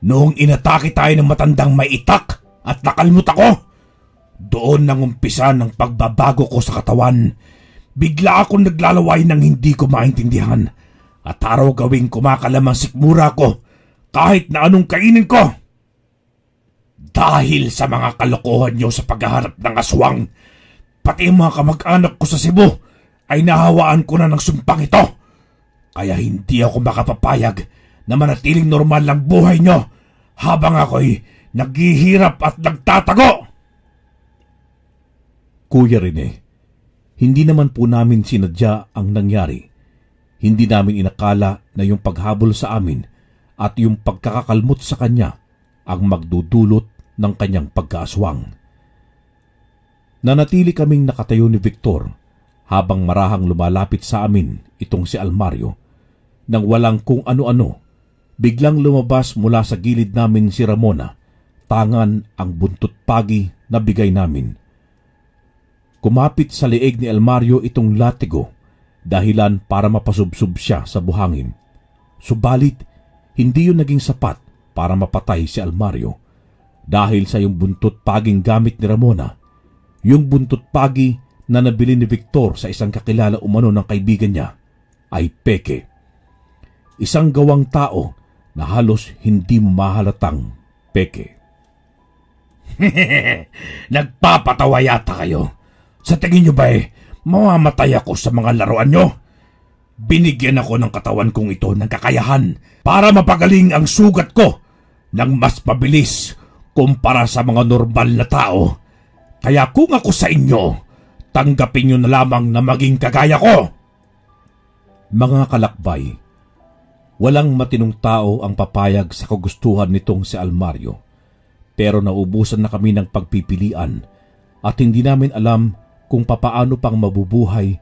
Noong inatake tayo ng matandang may itak at nakalmot ako, doon nang umpisa ng pagbabago ko sa katawan. Bigla akong naglalaway ng hindi ko maintindihan at araw-gawing kumakalam ang sikmura ko kahit na anong kainin ko. Dahil sa mga kalokohan nyo sa paghaharap ng aswang, pati mga kamag-anak ko sa Cebu ay nahawaan ko na ng sumpang ito. Kaya hindi ako makapapayag na manatiling normal lang buhay nyo habang ako'y naghihirap at nagtatago. Kuya Rene, hindi naman po namin sinadya ang nangyari. Hindi namin inakala na yung paghabol sa amin at yung pagkakakalmot sa kanya ang magdudulot ng kanyang pagkaaswang. Nanatili kaming nakatayo ni Victor habang marahang lumalapit sa amin itong si Almario. Nang walang kung ano-ano, biglang lumabas mula sa gilid namin si Ramona, tangan ang buntot pagi na bigay namin. Kumapit sa leeg ni Almario itong latigo, dahilan para mapasubsob siya sa buhangin. Subalit, hindi yun naging sapat para mapatay si Almario. Dahil sa yung buntot paging gamit ni Ramona, yung buntot pagi na nabili ni Victor sa isang kakilala umano ng kaibigan niya ay peke. Isang gawang tao na halos hindi mahalatang peke. Nagpapatawa yata kayo. Sa tingin nyo ba mamamatay ako sa mga laruan nyo? Binigyan ako ng katawan kong ito ng kakayahan para mapagaling ang sugat ko ng mas mabilis kumpara sa mga normal na tao. Kaya kung ako sa inyo, tanggapin nyo na lamang na maging kagaya ko. Mga kalakbay, walang matinong tao ang papayag sa kagustuhan nitong si Almario. Pero naubusan na kami ng pagpipilian at hindi namin alam kung papaano pang mabubuhay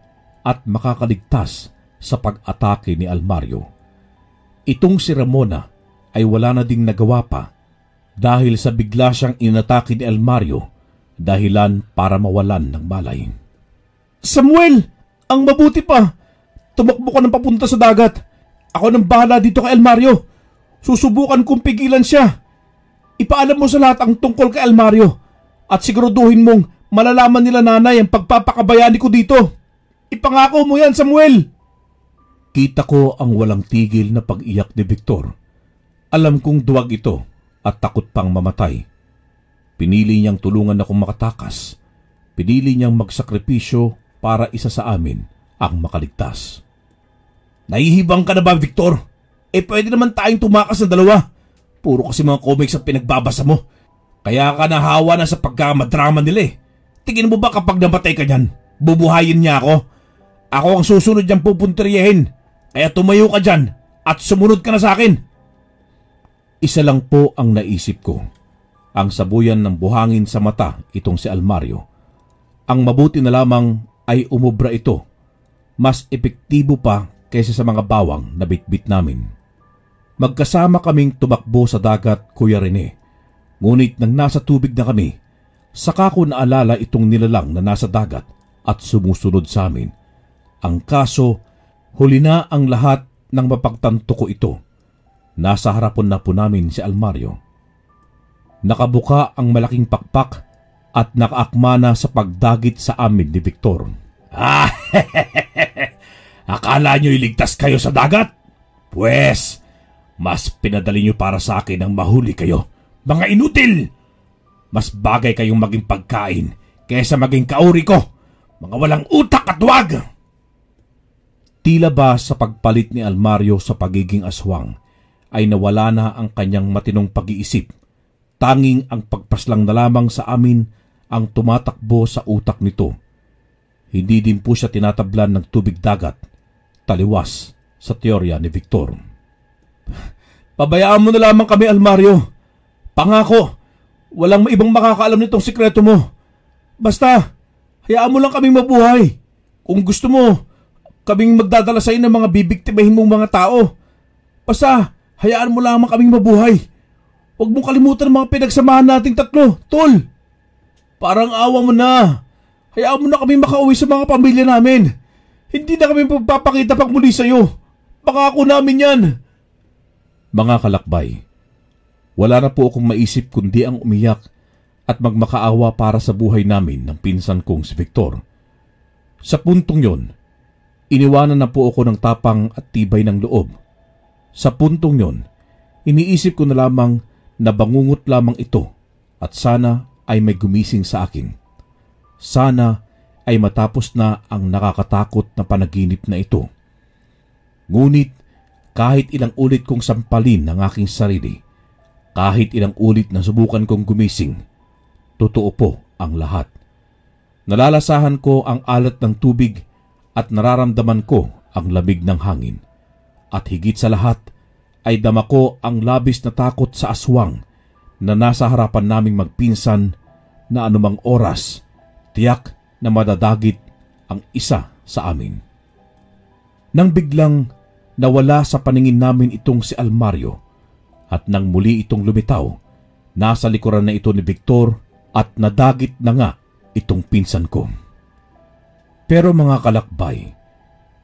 at makakaligtas sa pag-atake ni Almario. Itong si Ramona ay wala na ding nagawa pa dahil sa bigla siyang inatake ni Almario, dahilan para mawalan ng malay. Samuel, ang mabuti pa, tumakbo ka ng papunta sa dagat. Ako nang bahala dito kay Almario. Susubukan kong pigilan siya. Ipaalam mo sa lahat ang tungkol kay Almario at siguraduhin mong malalaman nila nanay ang pagpapakabayani ko dito. Ipangako mo yan, Samuel. Kita ko ang walang tigil na pag-iyak ni Victor. Alam kong duwag ito at takot pang mamatay. Pinili niyang tulungan akong makatakas. Pinili niyang magsakripisyo para isa sa amin ang makaligtas. Nahihibang ka na ba, Victor? Pwede naman tayong tumakas na dalawa. Puro kasi mga comics ang pinagbabasa mo. Kaya ka nahawa na sa pagkamadrama nila. Tingin mo ba kapag namatay ka niyan, bubuhayin niya ako? Ako ang susunod niyang pupunteriyahin. Kaya tumayo ka dyan at sumunod ka na sa akin. Isa lang po ang naisip ko. Ang sabuyan ng buhangin sa mata itong si Almario. Ang mabuti na lamang ay umubra ito. Mas epektibo pa kaysa sa mga bawang na bitbit namin. Magkasama kaming tumakbo sa dagat, Kuya Rene. Ngunit nang nasa tubig na kami, saka ko naalala itong nilalang na nasa dagat at sumusunod sa amin. Ang kaso, Huli na ang lahat ng mapagtanto ko ito. Nasa harapan na po namin si Almario. Nakabuka ang malaking pakpak at nakaakma na sa pagdagit sa amin ni Victor. Ah, akala nyo iligtas kayo sa dagat? Pwes, mas pinadali nyo para sa akin ang mahuli kayo. Mga inutil! Mas bagay kayong maging pagkain kaysa maging kauri ko. Mga walang utak at wag! Tila ba sa pagpalit ni Almario sa pagiging aswang ay nawala na ang kanyang matinong pag-iisip. Tanging ang pagpaslang na lamang sa amin ang tumatakbo sa utak nito. Hindi din po siya tinatablan ng tubig dagat, taliwas sa teorya ni Victor. Pabayaan mo na lamang kami, Almario. Pangako, walang ibang makakaalam nitong sikreto mo. Basta, hayaan mo lang kaming mabuhay. Kung gusto mo, kaming magdadala sa iyo ng mga bibiktimahin mong mga tao. Basta, hayaan mo lamang kaming mabuhay. Huwag mong kalimutan ang mga pinagsamahan nating tatlo, tol. Parang awa mo na. Hayaan mo na kaming makauwi sa mga pamilya namin. Hindi na kami magpapakita pag muli sa iyo. Pangako namin yan. Mga kalakbay, wala na po akong maisip kundi ang umiyak at magmakaawa para sa buhay namin ng pinsan kong si Victor. Sa puntong yon, iniwanan na po ako ng tapang at tibay ng loob. Sa puntong yon, iniisip ko na lamang na bangungot lamang ito at sana ay may gumising sa akin. Sana ay matapos na ang nakakatakot na panaginip na ito. Ngunit kahit ilang ulit kong sampalin ng aking sarili, kahit ilang ulit na subukan kong gumising, totoo po ang lahat. Nalalasahan ko ang alat ng tubig at nararamdaman ko ang lamig ng hangin. At higit sa lahat ay dama ko ang labis na takot sa aswang na nasa harapan naming magpinsan na anumang oras, tiyak na madadagit ang isa sa amin. Nang biglang nawala sa paningin namin itong si Almario at nang muli itong lumitaw, nasa likuran na ito ni Victor at nadagit na nga itong pinsan ko. Pero mga kalakbay,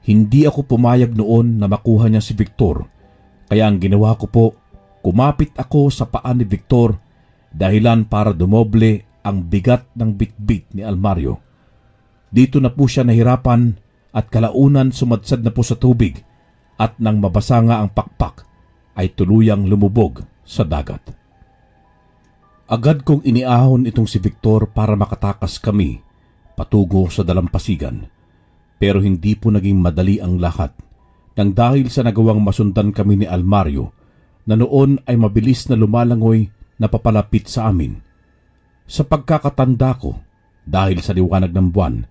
hindi ako pumayag noon na makuha niya si Victor, kaya ang ginawa ko po, kumapit ako sa paa ni Victor dahilan para dumoble ang bigat ng bitbit ni Almario. Dito na po siya nahirapan at kalaunan sumadsad na po sa tubig at nang mabasa nga ang pakpak ay tuluyang lumubog sa dagat. Agad kong iniahon itong si Victor para makatakas kami patungo sa dalampasigan. Pero hindi po naging madali ang lahat nang dahil sa nagawang masundan kami ni Almario na noon ay mabilis na lumalangoy na papalapit sa amin. Sa pagkakatanda ko, dahil sa liwanag ng buwan,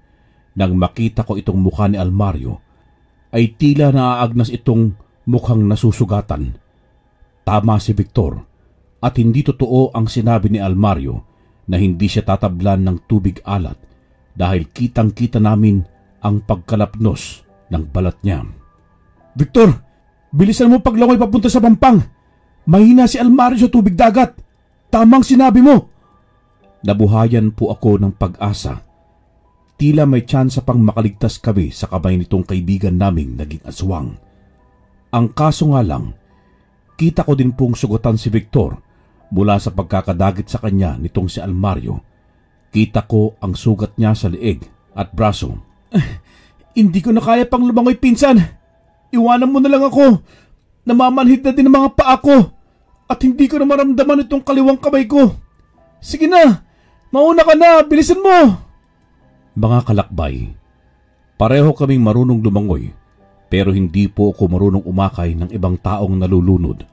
nang makita ko itong mukha ni Almario, ay tila naaagnas itong mukhang nasusugatan. Tama si Victor at hindi totoo ang sinabi ni Almario na hindi siya tatablan ng tubig alat dahil kitang-kita namin ang pagkalapnos ng balat niya. Victor, bilisan mo paglangoy papunta sa Pampang. Mahina si Almario sa tubig dagat. Tamang sinabi mo. Nabuhayan po ako ng pag-asa. Tila may tsansa pang makaligtas kami sa kamay nitong kaibigan naming naging aswang. Ang kaso nga lang, kita ko din pong sugutan si Victor mula sa pagkakadagit sa kanya nitong si Almario. Kita ko ang sugat niya sa leeg at braso. Hindi ko na kaya pang lumangoy, pinsan. Iwanan mo na lang ako. Namamanhid na din ang mga paa ko at hindi ko na maramdaman itong kaliwang kamay ko. Sige na, mauna ka na, bilisan mo. Mga kalakbay, pareho kaming marunong lumangoy pero hindi po ako marunong umakay ng ibang taong nalulunod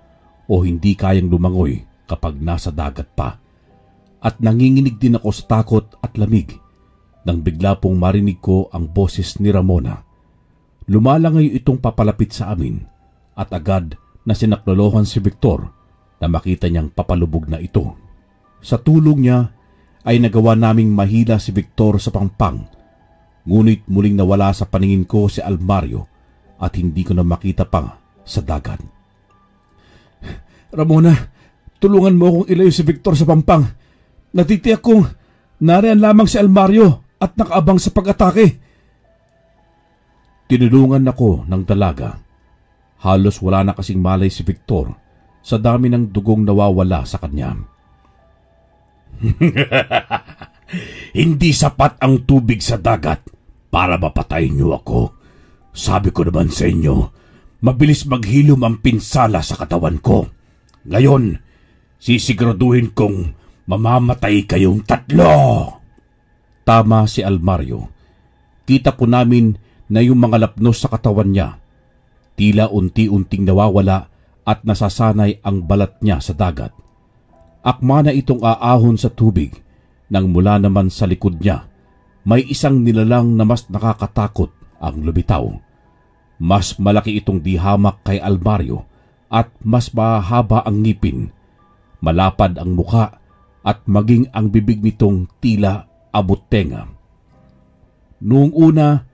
o hindi kayang lumangoy kapag nasa dagat pa. At nanginginig din ako sa takot at lamig nang bigla pong marinig ko ang boses ni Ramona. Lumalangay itong papalapit sa amin at agad na sinaklolohan si Victor na makita niyang papalubog na ito. Sa tulong niya ay nagawa naming mahila si Victor sa Pampang, ngunit muling nawala sa paningin ko si Almario at hindi ko na makita pa sa dagat. Ramona, tulungan mo akong ilayo si Victor sa Pampang. Natitiyak kong nariyan lamang si Almario at nakaabang sa pag-atake. Tinulungan ako ng dalaga. Halos wala na kasing malay si Victor sa dami ng dugong nawawala sa kanya. Hindi sapat ang tubig sa dagat para mapatay niyo ako. Sabi ko naman sa inyo, mabilis maghilom ang pinsala sa katawan ko. Ngayon, sisiguraduhin kong mamamatay kayong tatlo. Tama si Almario. Kita po namin na yung mga lapnos sa katawan niya, tila unti-unting nawawala at nasasanay ang balat niya sa dagat. Akma na itong aahon sa tubig nang mula naman sa likod niya, may isang nilalang na mas nakakatakot ang lumitaw. Mas malaki itong dihamak kay Almario at mas mahaba ang ngipin, malapad ang muka at maging ang bibig nitong tila abot tenga. Noong una,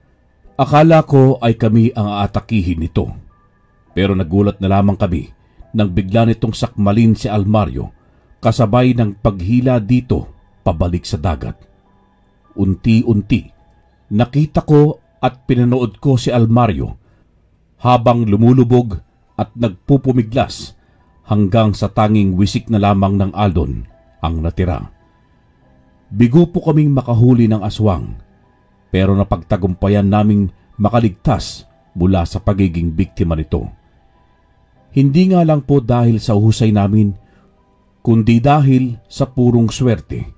akala ko ay kami ang aatakihin nito. Pero nagulat na lamang kami nang bigla nitong sakmalin si Almario kasabay ng paghila dito pabalik sa dagat. Unti-unti, nakita ko at pinanood ko si Almario habang lumulubog at nagpupumiglas hanggang sa tanging wisik na lamang ng Aldon ang natira. Bigo po kaming makahuli ng aswang, pero napagtagumpayan naming makaligtas mula sa pagiging biktima nito. Hindi nga lang po dahil sa husay namin, kundi dahil sa purong swerte.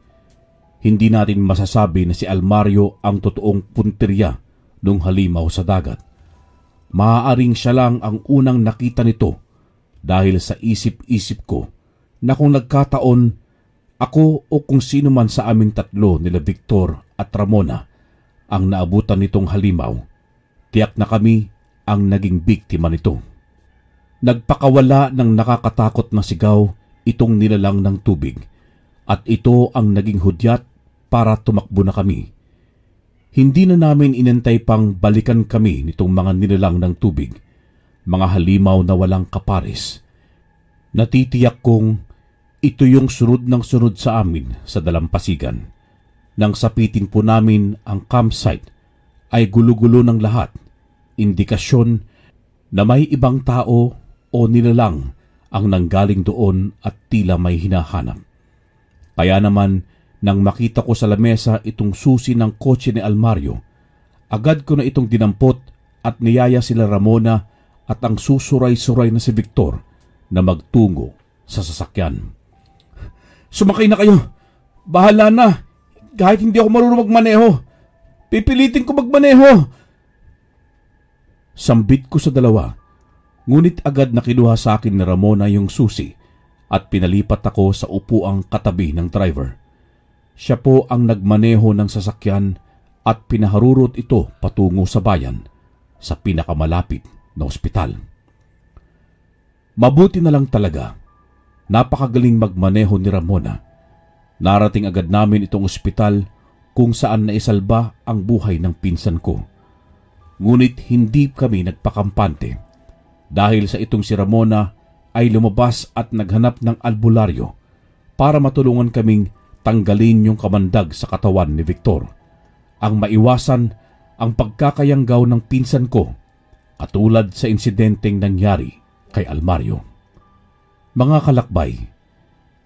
Hindi natin masasabi na si Almario ang totoong punteriya nung halimaw sa dagat. Maaaring siya lang ang unang nakita nito dahil sa isip-isip ko na kung nagkataon ako o kung sino man sa aming tatlo nila Victor at Ramona ang naabutan nitong halimaw, tiyak na kami ang naging biktima nito. Nagpakawala ng nakakatakot na sigaw itong nilalang ng tubig at ito ang naging hudyat para tumakbo na kami. Hindi na namin inantay pang balikan kami nitong mga nilalang ng tubig, mga halimaw na walang kapares. Natitiyak kong ito yung sunod ng sunod sa amin sa dalampasigan. Nang sapitin po namin ang campsite ay gulo-gulo ng lahat, indikasyon na may ibang tao o nilalang ang nanggaling doon at tila may hinahanap. Kaya naman nang makita ko sa lamesa itong susi ng kotse ni Almario, agad ko na itong dinampot at niyaya sila Ramona at ang susuray-suray na si Victor na magtungo sa sasakyan. Sumakay na kayo. Bahala na. Kahit hindi ako marunong magmaneho, pipilitin ko magmaneho. Sambit ko sa dalawa, ngunit agad na kinuha sa akin ni Ramona yung susi at pinalipat ako sa upuang katabi ng driver. Siya po ang nagmaneho ng sasakyan at pinaharurot ito patungo sa bayan, sa pinakamalapit na ospital. Mabuti na lang talaga. Napakagaling magmaneho ni Ramona. Narating agad namin itong ospital kung saan naisalba ang buhay ng pinsan ko. Ngunit hindi kami nagpakampante dahil sa itong si Ramona ay lumabas at naghanap ng albularyo para matulungan kaming tanggalin yung kamandag sa katawan ni Victor, ang maiwasan ang pagkakayanggaw ng pinsan ko katulad sa insidenteng nangyari kay Almario. Mga kalakbay,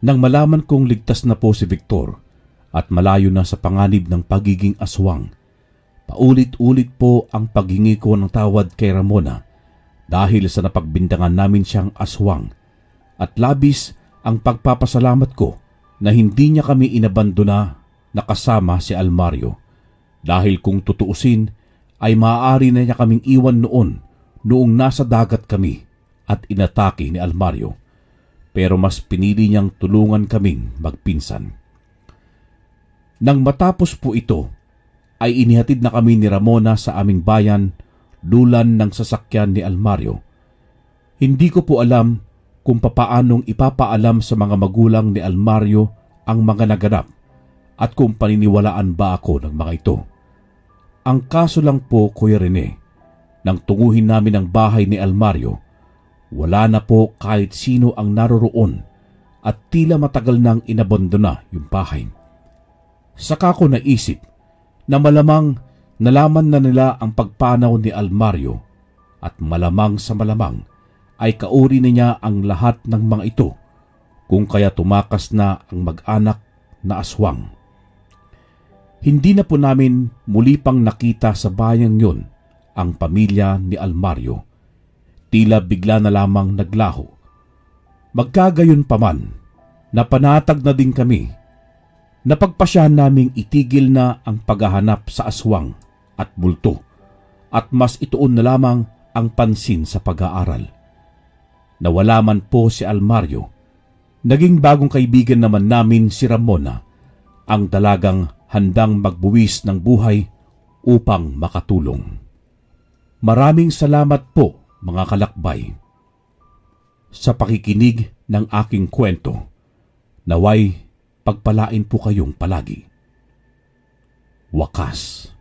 nang malaman kong ligtas na po si Victor at malayo na sa panganib ng pagiging aswang, paulit-ulit po ang paghingi ko ng tawad kay Ramona dahil sa napagbintangan namin siyang aswang at labis ang pagpapasalamat ko na hindi niya kami inabandona na kasama si Almario dahil kung tutuusin ay maaari na niya kaming iwan noong nasa dagat kami at inatake ni Almario. Pero mas pinili niyang tulungan kaming magpinsan. Nang matapos po ito, ay inihatid na kami ni Ramona sa aming bayan dulan ng sasakyan ni Almario. Hindi ko po alam kung papaanong ipapaalam sa mga magulang ni Almario ang mga naganap at kung paniniwalaan ba ako ng mga ito. Ang kaso lang po, Kuya Rene, nang tunguhin namin ang bahay ni Almario, wala na po kahit sino ang naroroon at tila matagal nang inabandona yung bahay. Saka ko naisip na malamang nalaman na nila ang pagpanaw ni Almario at malamang sa malamang ay kauri niya ang lahat ng mga ito kung kaya tumakas na ang mag-anak na aswang. Hindi na po namin muli pang nakita sa bayang yon ang pamilya ni Almario. Tila bigla na lamang naglaho. Magkagayon pa man, napanatag na din kami. Napagpasyahan naming itigil na ang paghahanap sa aswang at multo at mas ituon na lamang ang pansin sa pag-aaral. Nawala man po si Almario, naging bagong kaibigan naman namin si Ramona, ang dalagang handang magbuwis ng buhay upang makatulong. Maraming salamat po mga kalakbay sa pakikinig ng aking kwento. Naway pagpalain po kayong palagi. Wakas.